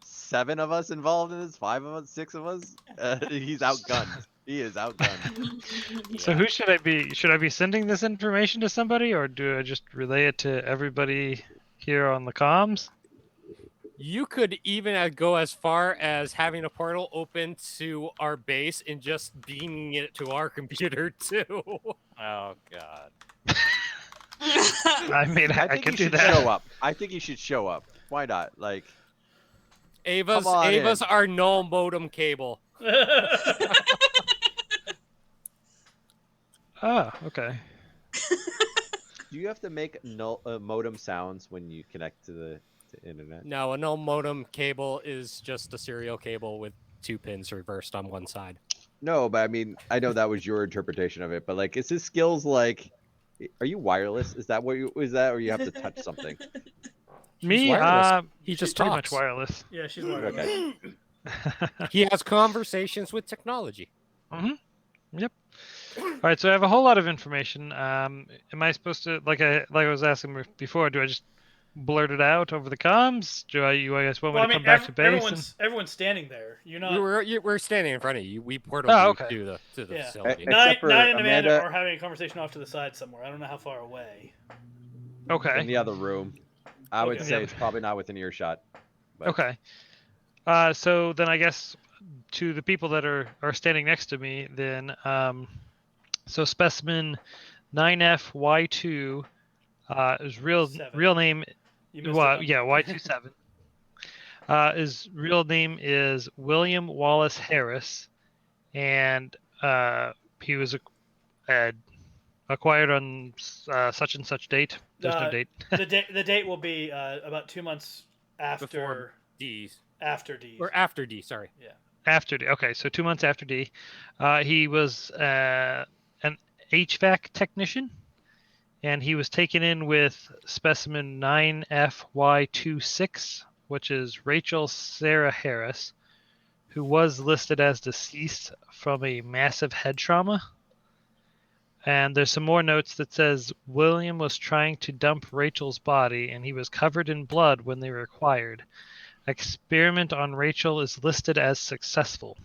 7 of us involved in this, 5 of us, 6 of us. He's outgunned. He is outgunned. So who should I be? Should I be sending this information to somebody, or do I just relay it to everybody here on the comms? You could even go as far as having a portal open to our base and just beaming it to our computer too. oh god. I mean, I think could you do should that. show up. I think you should show up. Why not? Like, Ava's Come on in. our null modem cable. Oh, okay. do you have to make modem sounds when you connect to the internet? No, a null modem cable is just a serial cable with 2 pins reversed on one side. No, but I mean, I know that was your interpretation of it, but like, is his skills like? Are you wireless? Is that what you? Is that, or you have to touch something? Me, wireless. He she's just pretty talks. much wireless. Yeah, she's wireless. Okay. He has conversations with technology. Yep. All right, so I have a whole lot of information. Am I supposed to, like I was asking before, do I just blurt it out over the comms? You guys want me to come back to base? Everyone's standing there. You're not. We're standing in front of you. We portaled Oh, you okay. to the Yeah. facility. Except Nine for and Amanda Amanda- are having a conversation off to the side somewhere. I don't know how far away. Okay. In the other room, I would Okay. say it's probably not within earshot. But Okay. So then I guess to the people that are standing next to me, then so specimen 9FY2 is Seven. real name. You missed Well, it up. yeah, Y27. His real name is William Wallace Harris, and he was acquired on such and such date. There's no date. The date will be about 2 months after Before D's. after D. Or after D, sorry. After D. Okay, so 2 months after D. He was an HVAC technician, and he was taken in with specimen 9FY26, which is Rachel Sarah Harris, who was listed as deceased from a massive head trauma. And there's some more notes that says William was trying to dump Rachel's body, and he was covered in blood when they were acquired. Experiment on Rachel is listed as successful.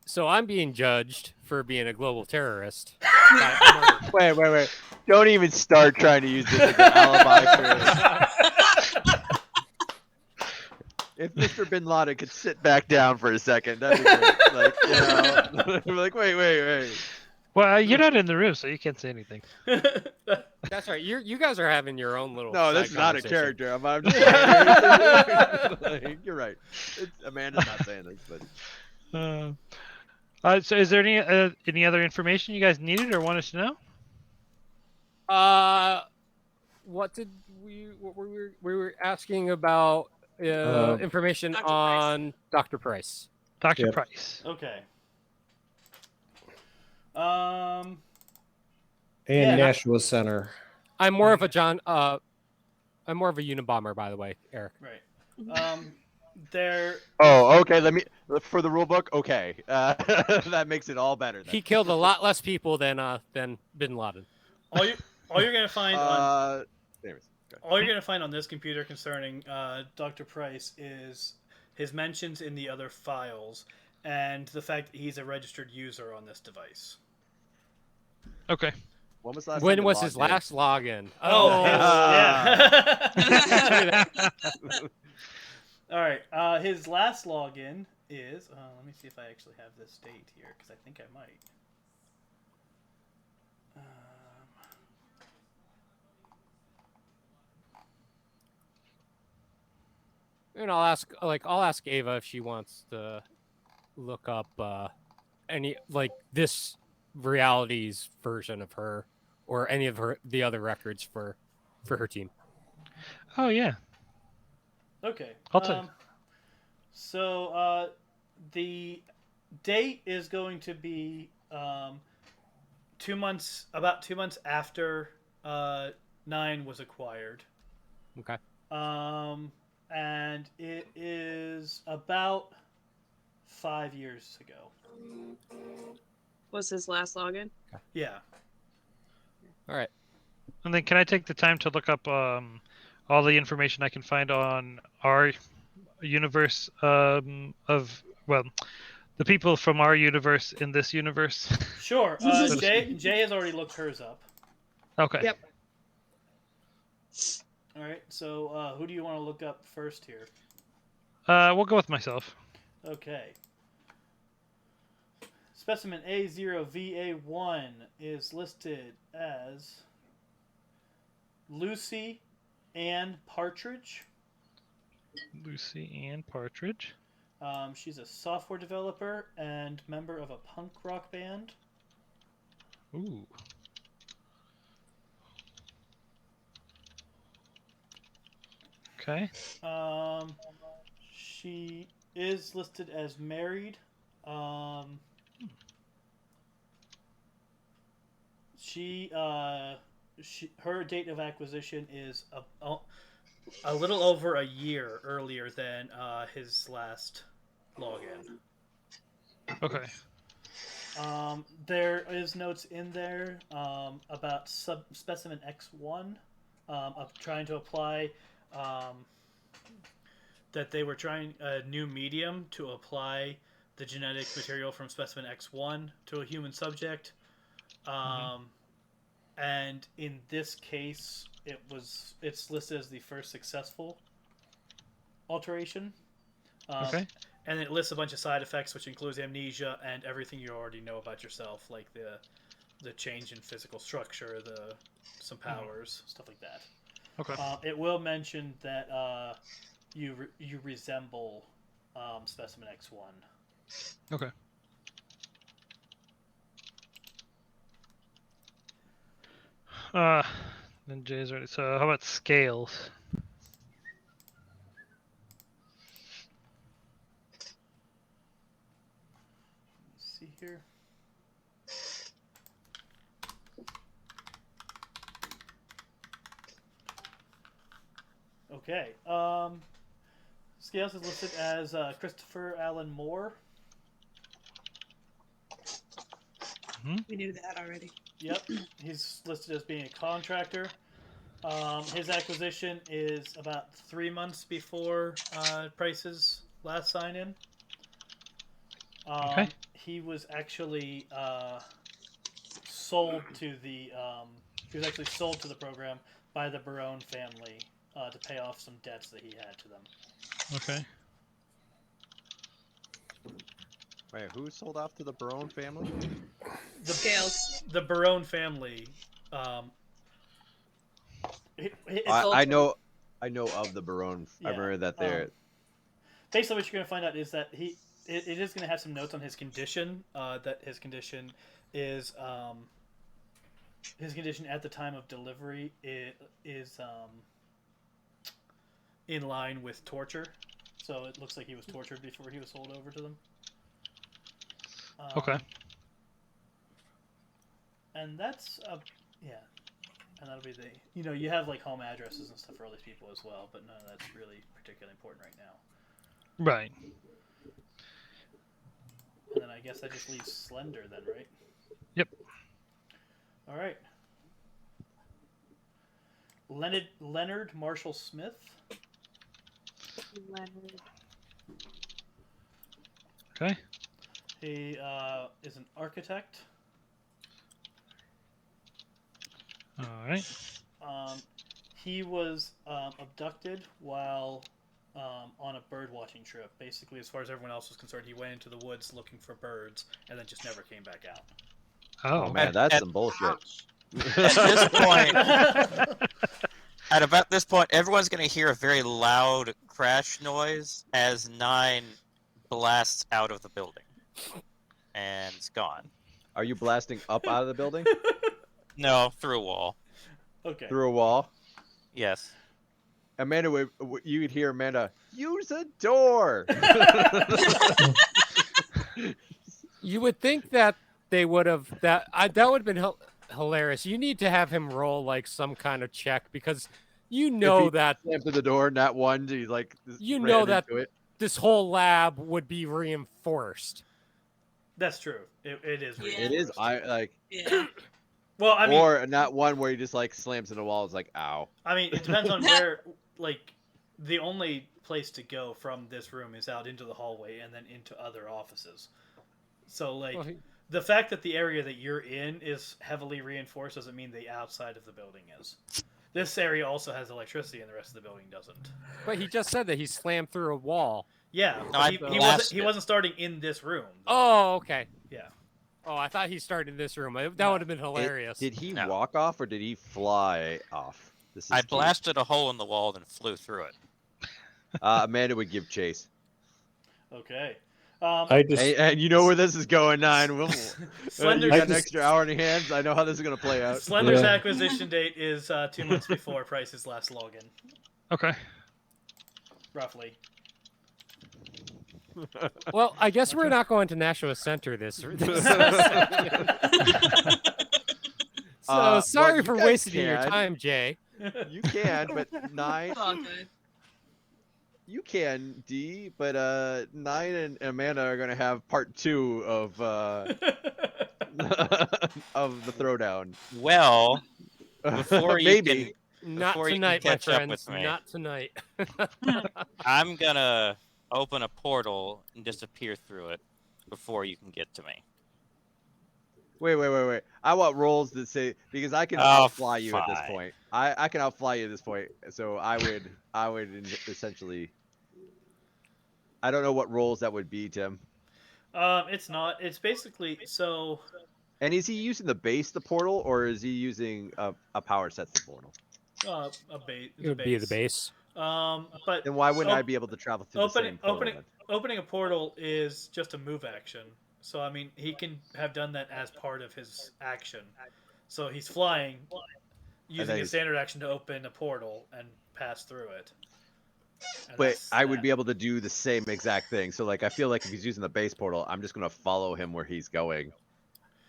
So I'm being judged for being a global terrorist. wait. Don't even start trying to use this as an alibi for If Mr. Bin Laden could sit back down for a second, that'd be great. Like, you know, like, wait. Well, you're not in the room, so you can't say anything. That's right. You guys are having your own little. No, this side is not a conversation. character. I'm just like, you're right. Amanda's not saying this, but So is there any other information you guys needed or wanted to know? What we were asking about information Dr. Price. on Dr. Price. Dr. Yep. Price. Okay. And Yeah. Nashua Center. I'm more of a Unabomber, by the way, Eric. Right. There. Oh, okay. Let me for the rule book. Okay, that makes it all better. Then. He killed a lot less people than Bin Laden. All you're gonna find on Anyways, go ahead. all you're gonna find on this computer concerning Dr. Price is his mentions in the other files and the fact that he's a registered user on this device. Okay. When was the last When time you was his logged in? last login? yeah. All right. His last login is. Let me see if I actually have this date here because I think I might. And I'll ask Ava if she wants to look up any this reality's version of her or any of the other records for her team. Oh yeah. Okay. I'll take. So the date is going to be 2 months, about 2 months after 9 was acquired. Okay. And it is about 5 years ago. Was his last login? Yeah. All right. And then can I take the time to look up all the information I can find on our universe the people from our universe in this universe? Sure. Jay has already looked hers up. Okay. Yep. All right. So who do you want to look up first here? We'll go with myself. Okay. Specimen A0VA1 is listed as Lucy Ann Partridge. Lucy Ann Partridge. She's a software developer and member of a punk rock band. Ooh. Okay. She is listed as married. Her date of acquisition is a little over a year earlier than his last login. Okay. There is notes in there about specimen X1 of trying to apply that they were trying a new medium to apply the genetic material from specimen X1 to a human subject. And in this case, it's listed as the first successful alteration. Okay. And it lists a bunch of side effects, which includes amnesia and everything you already know about yourself, like the change in physical structure, some powers, stuff like that. Okay. It will mention that you resemble specimen X1. Okay. Then Jay's ready. So how about scales? Let's see here. Okay. Scales is listed as Christopher Allen Moore. We knew that already. Yep, he's listed as being a contractor. His acquisition is about 3 months before Price's last sign-in. Okay. He was actually sold to the program by the Barone family to pay off some debts that he had to them. Okay. Wait, who sold off to the Barone family? The Scales. The Barone family. I know of the Barone. Yeah, I remember that they're. Basically, what you're going to find out is that it is going to have some notes on his condition. That his condition is his condition at the time of delivery is in line with torture. So it looks like he was tortured before he was sold over to them. Okay. And that's yeah, and that'll be the you have like home addresses and stuff for all these people as well, but none of that's really particularly important right now. Right. And then I guess that just leaves Slender then, right? Yep. All right. Leonard Marshall Smith. Leonard. Okay. He is an architect. All right. He was abducted while on a bird watching trip. Basically, as far as everyone else was concerned, he went into the woods looking for birds and then just never came back out. Oh man, that's some bullshit. At this point, at about this point, everyone's going to hear a very loud crash noise as 9 blasts out of the building, and it's gone. Are you blasting up out of the building? No, through a wall. Okay. Through a wall? Yes. Amanda, you would hear Amanda, use a door! You would think that they would have that would have been hilarious. You need to have him roll like some kind of check because that Slammed to the door, not one, he like that into it. this whole lab would be reinforced. That's true. It is. Yeah. It is. I like. Yeah. Well, I mean, or not one where he just like slams into the wall. It's like, ow. I mean, it depends on where. Like, the only place to go from this room is out into the hallway and then into other offices. So, like, the fact that the area that you're in is heavily reinforced doesn't mean the outside of the building is. This area also has electricity, and the rest of the building doesn't. But he just said that he slammed through a wall. Yeah, No, he wasn't starting in this room. Oh, okay. Yeah. Oh, I thought he started in this room. That would have been hilarious. Did he No. walk off or did he fly off? This is I key. blasted a hole in the wall and flew through it. Amanda would give chase. Okay. And you know where this is going, 9. We'll, Slender, you got an extra hour in your hands. I know how this is going to play out. Slender's acquisition date is 2 months before Price's last login, Okay. roughly. Well, I guess we're not going to Nashua Center this. So sorry you for guys wasting your can. time, Jay. You can, but 9. It's all good. You can, D, but 9 and Amanda are going to have part 2 of of the throwdown. Well, before you Maybe. Not Before you can tonight, my catch up friends. with me. Not tonight. I'm gonna open a portal and disappear through it before you can get to me. Wait. I want rolls that say because I can Oh, outfly you at this fine. point. I can outfly you at this point. So I would essentially. I don't know what rolls that would be, Tim. It's not. It's basically so. And is he using the base the portal or is he using a power set the portal? A base. It would be the base. But Then why wouldn't I be able to travel through the same portal? Opening a portal is just a move action. So I mean, he can have done that as part of his action. So he's flying, using a standard action to open a portal and pass through it. And But that's I would that. be able to do the same exact thing. So like I feel like if he's using the base portal, I'm just gonna follow him where he's going.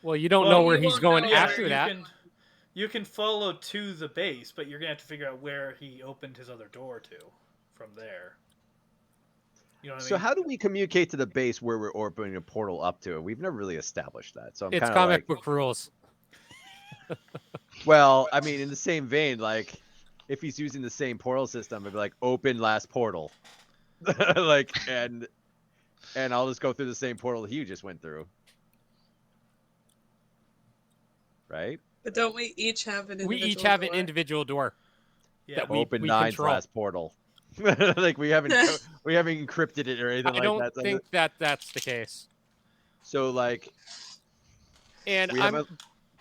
Well, you don't Well, know where you he's won't going know after where that. You can follow to the base, but you're gonna have to figure out where he opened his other door to from there. You know what I So mean? how do we communicate to the base where we're opening a portal up to? We've never really established that. So I'm It's kind of comic like, book rules. well, I mean, in the same vein, like if he's using the same portal system, it'd be like open last portal, like and I'll just go through the same portal he just went through, right? But don't we each have an We individual each have an door? individual door. Yeah. that we- Open we 9's control. last portal. Like we haven't encrypted it or anything I like don't that. So think that that's the case. So like And we I'm have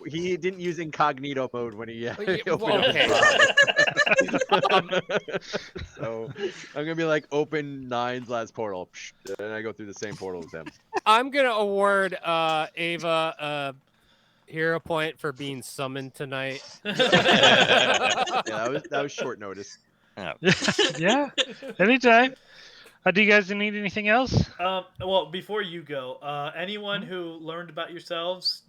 he didn't use incognito mode when he yeah, opened well, up okay. So I'm gonna be like open 9's last portal, and I go through the same portal as him. I'm gonna award Ava a hero point for being summoned tonight. Yeah, that was short notice. Oh, Yeah, anytime. Do you guys need anything else? Well, before you go, anyone who learned about yourselves,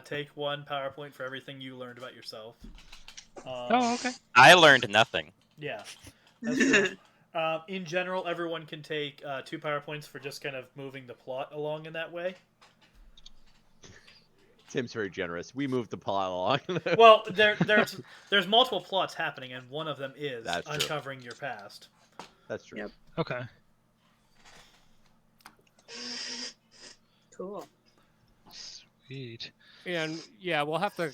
take one PowerPoint for everything you learned about yourself. Oh, okay. I learned nothing. Yeah, that's true. In general, everyone can take 2 PowerPoints for just kind of moving the plot along in that way. Tim's very generous. We moved the plot along. Well, there's multiple plots happening, and one of them is That's true. uncovering your past. That's true. Yep. Okay. Cool. Sweet. And yeah, we'll have to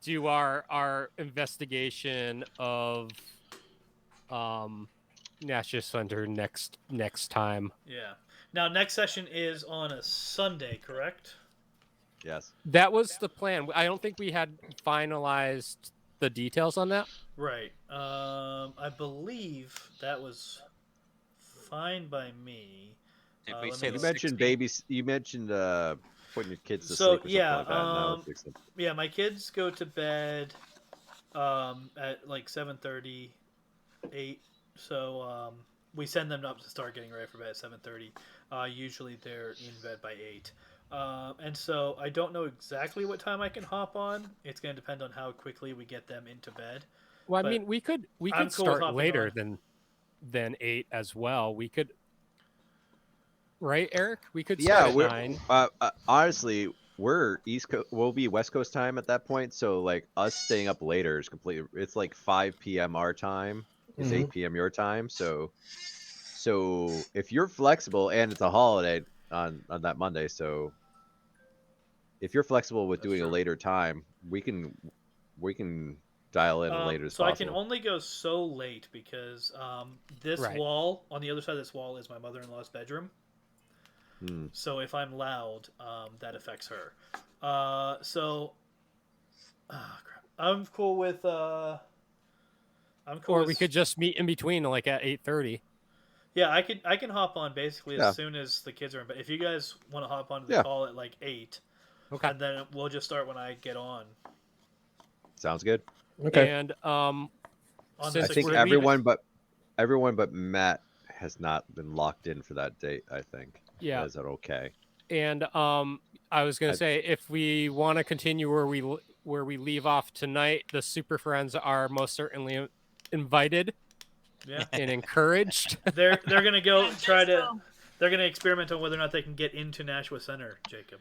do our investigation of Nash's Thunder next time. Yeah. Now, next session is on a Sunday, correct? Yes. That was the plan. I don't think we had finalized the details on that. Right. I believe that was fine by me. Did we let say me You look. the mentioned 16th? babies. You mentioned putting your kids to So, sleep or yeah, something like that. And that was the extent. Yeah, my kids go to bed at like 7:30, 8. So we send them up to start getting ready for bed at 7:30. Usually they're in bed by 8. And so I don't know exactly what time I can hop on. It's going to depend on how quickly we get them into bed. Well, I But mean, we could I'm cool with start hopping later on. than 8 as well. We could, right, Eric? We could Yeah, start at we're 9. honestly, we're East Coast. We'll be West Coast time at that point. So like us staying up later is completely. It's like 5 p.m. our time. It's 8 p.m. your time. So if you're flexible and it's a holiday on that Monday, so if you're flexible with That's doing a true. later time, we can dial in as later as So I possible. can only go so late because this Right. wall, on the other side of this wall, is my mother-in-law's bedroom. Hmm. So if I'm loud, that affects her. Crap. I'm cool with. I'm cool. Or with, we could just meet in between, like at 8:30. Yeah, I can hop on basically Yeah. as soon as the kids are in bed. If you guys want to hop onto the Yeah. call at like 8, Okay. and then we'll just start when I get on. Sounds good. Okay. And On I Since think we're everyone but Matt has not been locked in for that date. I think. yeah, Is that okay? and I was gonna I- say if we want to continue where we leave off tonight, the Super Friends are most certainly invited Yeah, and encouraged. they're gonna go Yeah, try let's to. go. They're gonna experiment on whether or not they can get into Nashua Center, Jacob.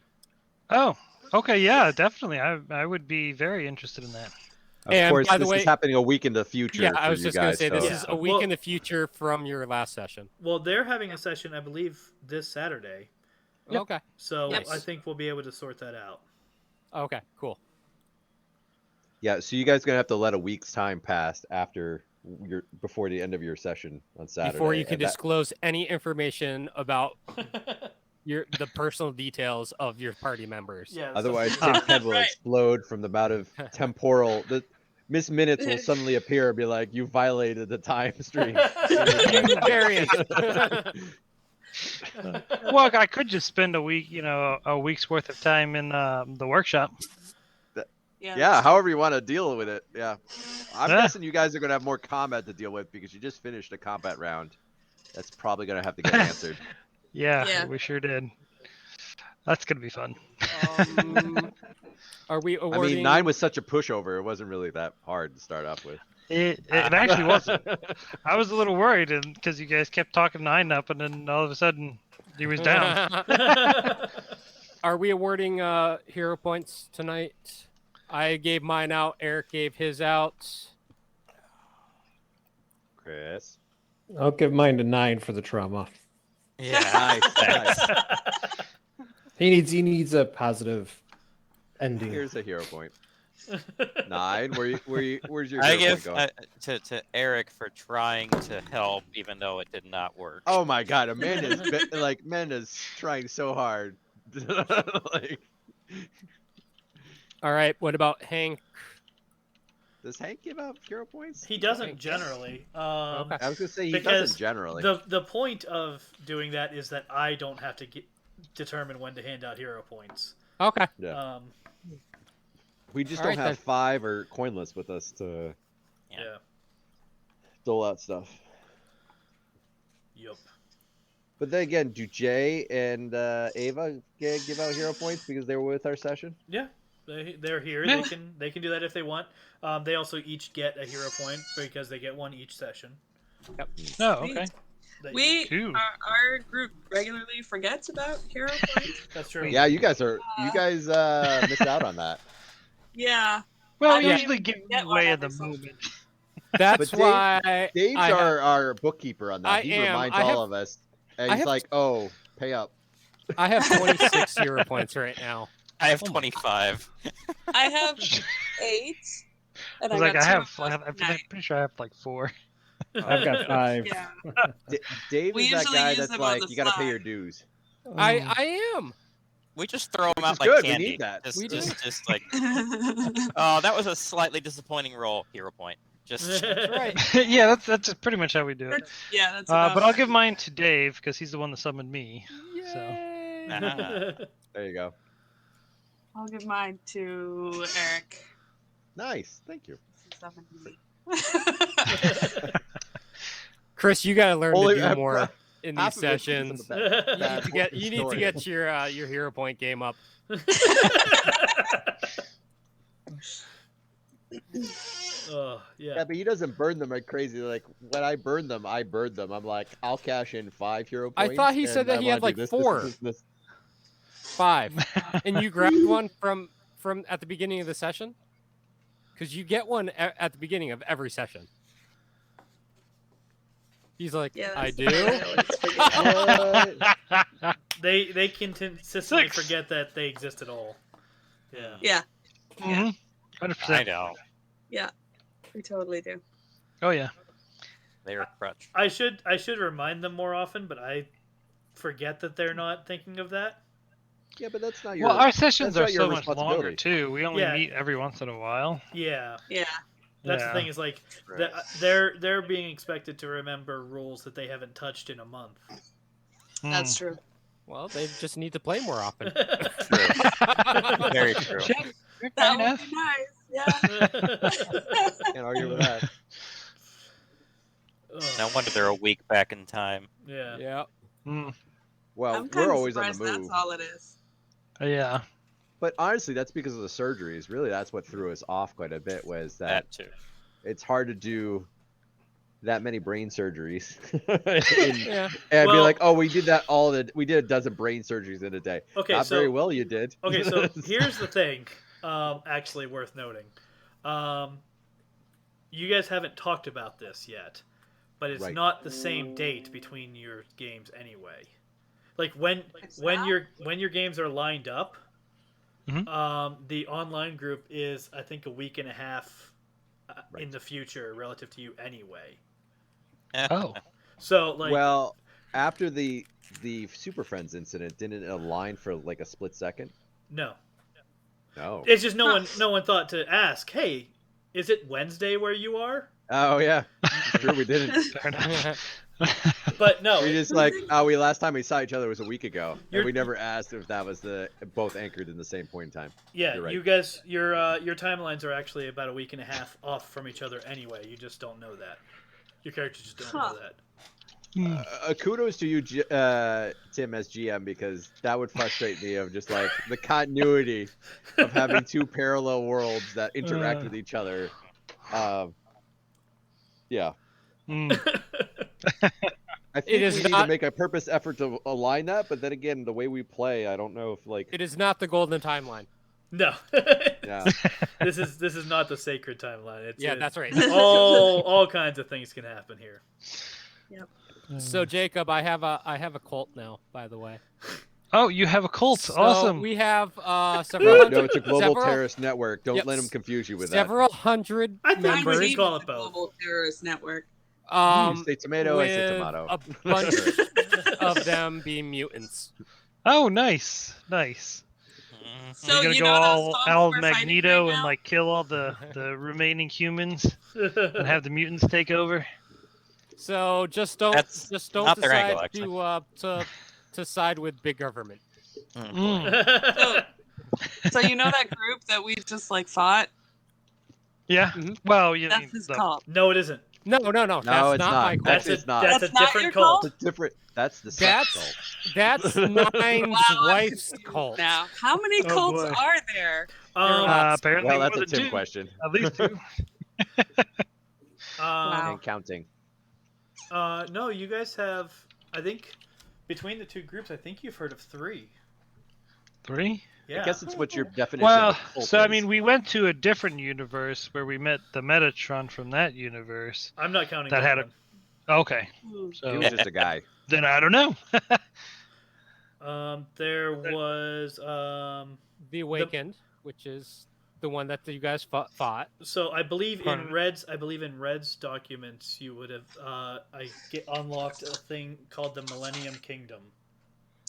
Oh, okay. Yeah, definitely. I would be very interested in that. Of And course, by the this way- is happening a week in the future. Yeah, for I was you just gonna guys, say this so- is a week Well- in the future from your last session. Well, they're having a session, I believe, this Saturday. Yep. Okay. So Yep. I think we'll be able to sort that out. Okay. Cool. Yeah, so you guys are gonna have to let a week's time pass before the end of your session on Saturday. Before you can and that- disclose any information about the personal details of your party members. Yeah. Otherwise, something- Tim's head will Right. explode from the amount of temporal. The Miss Minutes will suddenly appear and be like, "You violated the time stream." You variant. Well, I could just spend a week, a week's worth of time in the workshop. Yeah, however you want to deal with it. Yeah, I'm Yeah. guessing you guys are gonna have more combat to deal with because you just finished a combat round. That's probably gonna have to get answered. Yeah, Yeah. we sure did. That's gonna be fun. Are we I awarding? mean, 9 was such a pushover; it wasn't really that hard to start off with. It actually wasn't. I was a little worried because you guys kept talking 9 up, and then all of a sudden he was down. Are we awarding hero points tonight? I gave mine out. Eric gave his out. Chris, I'll give mine to 9 for the trauma. Yeah. nice, nice. He needs a positive ending. Here's a hero point. 9. Where's your I hero give point going? to Eric for trying to help, even though it did not work. Oh my God, Amanda's trying so hard. Like, All right. What about Hank? does Hank give out hero points? He doesn't generally. Okay. I was gonna say he Because doesn't generally. The point of doing that is that I don't have to determine when to hand out hero points. Okay. Yeah. We just All don't right, have 5 or coinless with us to. Yeah. dole out stuff. Yup. But then again, do Jay and Ava give out hero points because they were with our session? Yeah, they're here. Yeah. They can do that if they want. They also each get a hero point because they get one each session. Oh, okay. We Cool. our group regularly forgets about hero points. That's true. Yeah, you guys missed out on that. Yeah. Well, I we don't usually even give get away one at the every moment. That's But Dave- why Dave's I have- our bookkeeper on that. I He am. reminds I all have- of us, and I he's have- like, "Oh, pay up." I have 26 hero points right now. I have Oh my 25. I have 8. And I was I like, got I two have. of those I'm tonight. pretty sure I have like 4. I've got 5. Yeah. Dave We is that usually guy use that's them on like, the "You got to pay fly. your dues." I am. We just throw them Which out is like good, we candy. need that. Just, We do. just like, oh, that was a slightly disappointing roll. Hero point. Just Right. Yeah, that's pretty much how we do it. Yeah, that's But I'll about give mine to Dave because he's the one that summoned me. So Yay. There you go. I'll give mine to Eric. Nice, thank you. Chris, you gotta learn Only- to do more in Half these of it's because I'm sessions. a You bad need to get historian. your hero point game up. Oh, Yeah, yeah. but he doesn't burn them like crazy. Like when I burn them, I burn them. I'm like, I'll cash in 5 hero I points. thought he said and that I he wanna had do like this, 4. this. 5. And you grabbed one from at the beginning of the session? Because you get one at the beginning of every session. He's like, Yeah, I that's do. the part I always forget. What? They can consistently 6. forget that they exist at all. Yeah. Yeah, Mhm. I 100%. know we totally do. Oh yeah. they're a crutch. I should remind them more often, but I forget that they're not thinking of that. Yeah, but that's not your. Well, our sessions that's are not your so much longer responsibility. too. We only Yeah. meet every once in a while. Yeah. Yeah. That's Yeah. the thing is like Right. they're being expected to remember rules that they haven't touched in a month. That's true. Well, they just need to play more often. Very true. You're That kind would of. be nice. Yeah. Can't argue with that. No wonder they're a week back in time. Yeah. Yeah. Mm. Well, I'm kind we're of always on the surprised move. that's all it is. Yeah. But honestly, that's because of the surgeries. Really, that's what threw us off quite a bit. Was that That too. it's hard to do that many brain surgeries Yeah. and be Well- like, oh, we did a dozen brain surgeries in a day. Okay, Not so very well, you did. okay, so here's the thing. Actually, worth noting. You guys haven't talked about this yet, but it's Right. not the same date between your games anyway. Like when It's when not? your games are lined up, Mhm. the online group is I think a week and a half in Right. the future relative to you anyway. Oh. So like Well, after the Super Friends incident, didn't it align for like a split second? no. No. It's just no one thought to ask, "Hey, is it Wednesday where you are?" Oh yeah, sure we didn't. Fair enough. But no, We just like, oh, last time we saw each other was a week ago, You're- and we never asked if that was both anchored in the same point in time. yeah, You're right. you guys, your timelines are actually about a week and a half off from each other anyway. You just don't know that. Your characters just don't Huh. know that. Kudos to you, Tim, as GM, because that would frustrate me of just like the continuity of having 2 parallel worlds that interact with each other. Yeah, Mm. I think is we need to not- make a purpose effort to align that, but then again, the way we play, I don't know if like, It is not the golden timeline. No, yeah, this is not the sacred timeline. It's Yeah, that's right. all kinds of things can happen here. So Jacob, I have a cult now, by the way. Oh, you have a cult. So Awesome. we have several hundred, no, it's a global several, terrorist network. Don't Yep. let them confuse you with several hundred I think we members. can Even call the it both. Global Terrorist Network. that. You say tomato, I say with tomato. a bunch of them being mutants. Oh, nice. Nice. Mhm. So You're gonna you go know those all folks Al we're fighting Magneto right and now? like kill all the remaining humans and have the mutants take over. So just don't That's not their decide angle, to side with big government. Mm. So you know that group that we just like fought? Yeah. Mhm. Well, you That's his the- cult. No, it isn't. No. No, That's it's not not. my cult. It's not. That's a That's not different your cult. cult? It's different. That's the sex That's cult. Nine's Wow, I'm wife's confused cult. now. How many Oh, cults boy. are there? Um, Apparently Well, more that's a than Tim 2. question. At least 2. Wow. And counting. No, you guys have. I think between the two groups, I think you've heard of 3. 3? Yeah. I guess it's what your definition Well, of a cult so I is. mean, we went to a different universe where we met the Metatron from that universe. I'm not counting That that, had a- one. Okay, Hmm. He so was just a guy. then I don't know. There was The Awakened, which is the one that you guys fought. so I believe in Pardon? Red's documents you would have unlocked a thing called the Millennium Kingdom.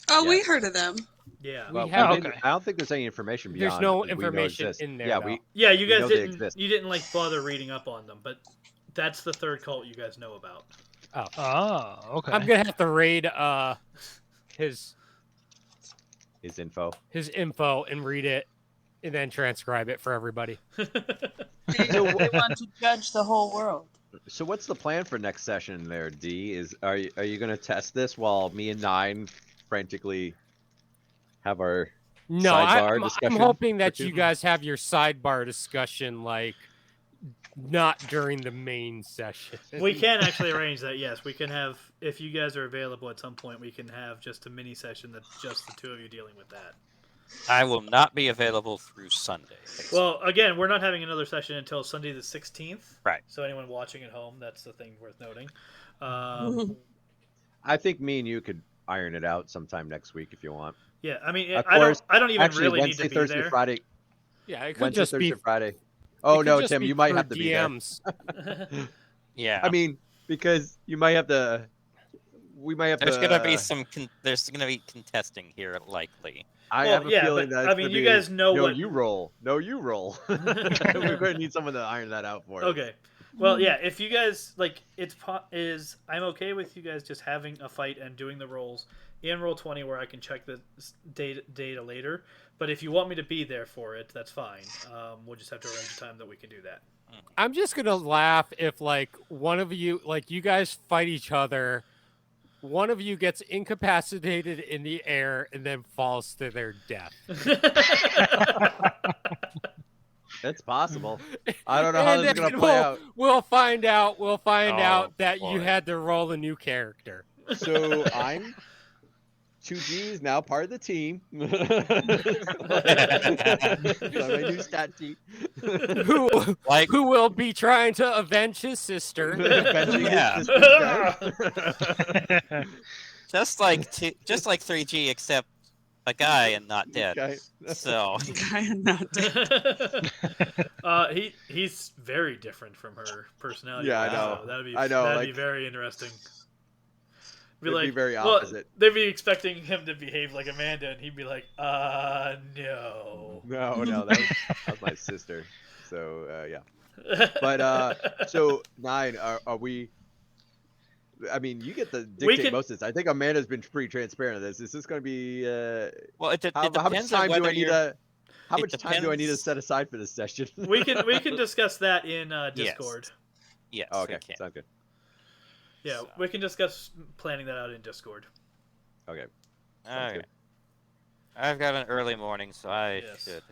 Oh, we Yes. heard of them. Yeah. We Well, have- we didn't- okay. I don't think there's any information beyond. There's no what we know information exists. in there, Yeah, though. we Yeah, you we guys know they didn't exist. you didn't like bother reading up on them, but that's the third cult you guys know about. Oh, okay. I'm gonna have to raid his his info. info and read it, and then transcribe it for everybody. They want to judge the whole world. So what's the plan for next session there, D? Are you going to test this while me and Nine frantically have our No, sidebar I'm discussion hoping that for two? you guys have your sidebar discussion like not during the main session. We can actually arrange that. Yes, we can have if you guys are available at some point. We can have just a mini session that's just the two of you dealing with that. I will not be available through Sunday. Well, again, we're not having another session until Sunday the 16th. Right. So anyone watching at home, that's the thing worth noting. I think me and you could iron it out sometime next week if you want. Yeah, I mean, Of I course, don't even Actually, really Wednesday, need to be Thursday, there. Friday. Yeah, it could Wednesday, just Thursday, be. Friday. it Oh could no, just Tim, be you might for have to be there. DMs. Yeah. I mean, because you might have to. We might have there's to. gonna be some. There's gonna be contesting here, likely. I Well, have a yeah, feeling but, that. I it's mean, gonna you be, guys know no, what- you roll. No, you roll. We're going to need someone to iron that out for us. Okay. Well, yeah, if you guys like, I'm okay with you guys just having a fight and doing the rolls in Roll20 where I can check the data later. But if you want me to be there for it, that's fine. We'll just have to arrange a time that we can do that. I'm just gonna laugh if like one of you, like you guys fight each other, one of you gets incapacitated in the air and then falls to their death. It's possible. I don't know how And this is going to then play out. We'll find out. We'll find Oh, out that you boy. had to roll a new character. So I'm 2G's now part of the team. So my new stat sheet. Like, Who will be trying to avenge his sister? Avenging his Yeah. sister's death. just like 3G, except a guy and not dead. Okay. So I am not dead. He's very different from her personality. Yeah, I so know. That'd be I know, That'd be like- very interesting. It'd be very well, opposite. they'd be expecting him to behave like Amanda, and he'd be like, no. No, that was my sister. So yeah. But so Nine, are we? I mean, you get to dictate can- most of this. I think Amanda's been pretty transparent of this. Is this going to be? well, it How much depends on time do whether I need you're. to? How it much time do I need to depends- set aside for this session? we can discuss that in Yes. Discord. Yes. Oh, we okay, can. sounds good. Yeah, So- we can discuss planning that out in Discord. Okay. Sounds Okay. good. I've got an early morning, so I Yes. should.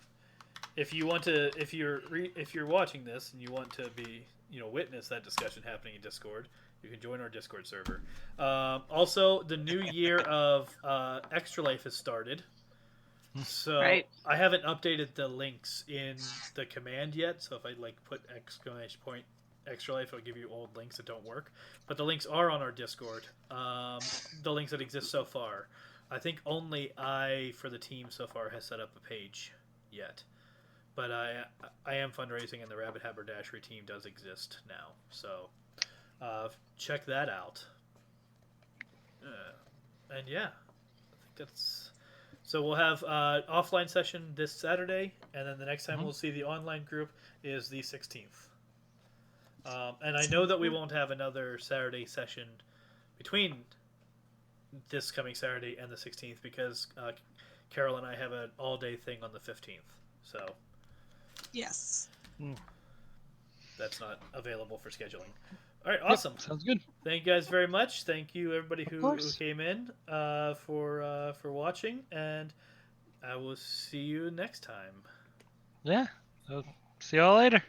If you want to, if you're watching this and you want to be, witness that discussion happening in Discord, you can join our Discord server. Also, the new year of Extra Life has started, so Right. I haven't updated the links in the command yet. So if I put exclamation point Extra Life, it'll give you old links that don't work. But the links are on our Discord. The links that exist so far. I think only for the team so far, has set up a page yet. But I am fundraising, and the Rabbit Haberdashery team does exist now. So check that out. And yeah, I think that's... So we'll have offline session this Saturday, and then the next time we'll see the online group is the 16th. And I know that we won't have another Saturday session between this coming Saturday and the 16th because Carol and I have an all-day thing on the 15th. So Yes. that's not available for scheduling. All right, awesome. Sounds good. Thank you guys very much. Thank you everybody who course. came in for watching, and I will see you next time. Yeah. So, see y'all later.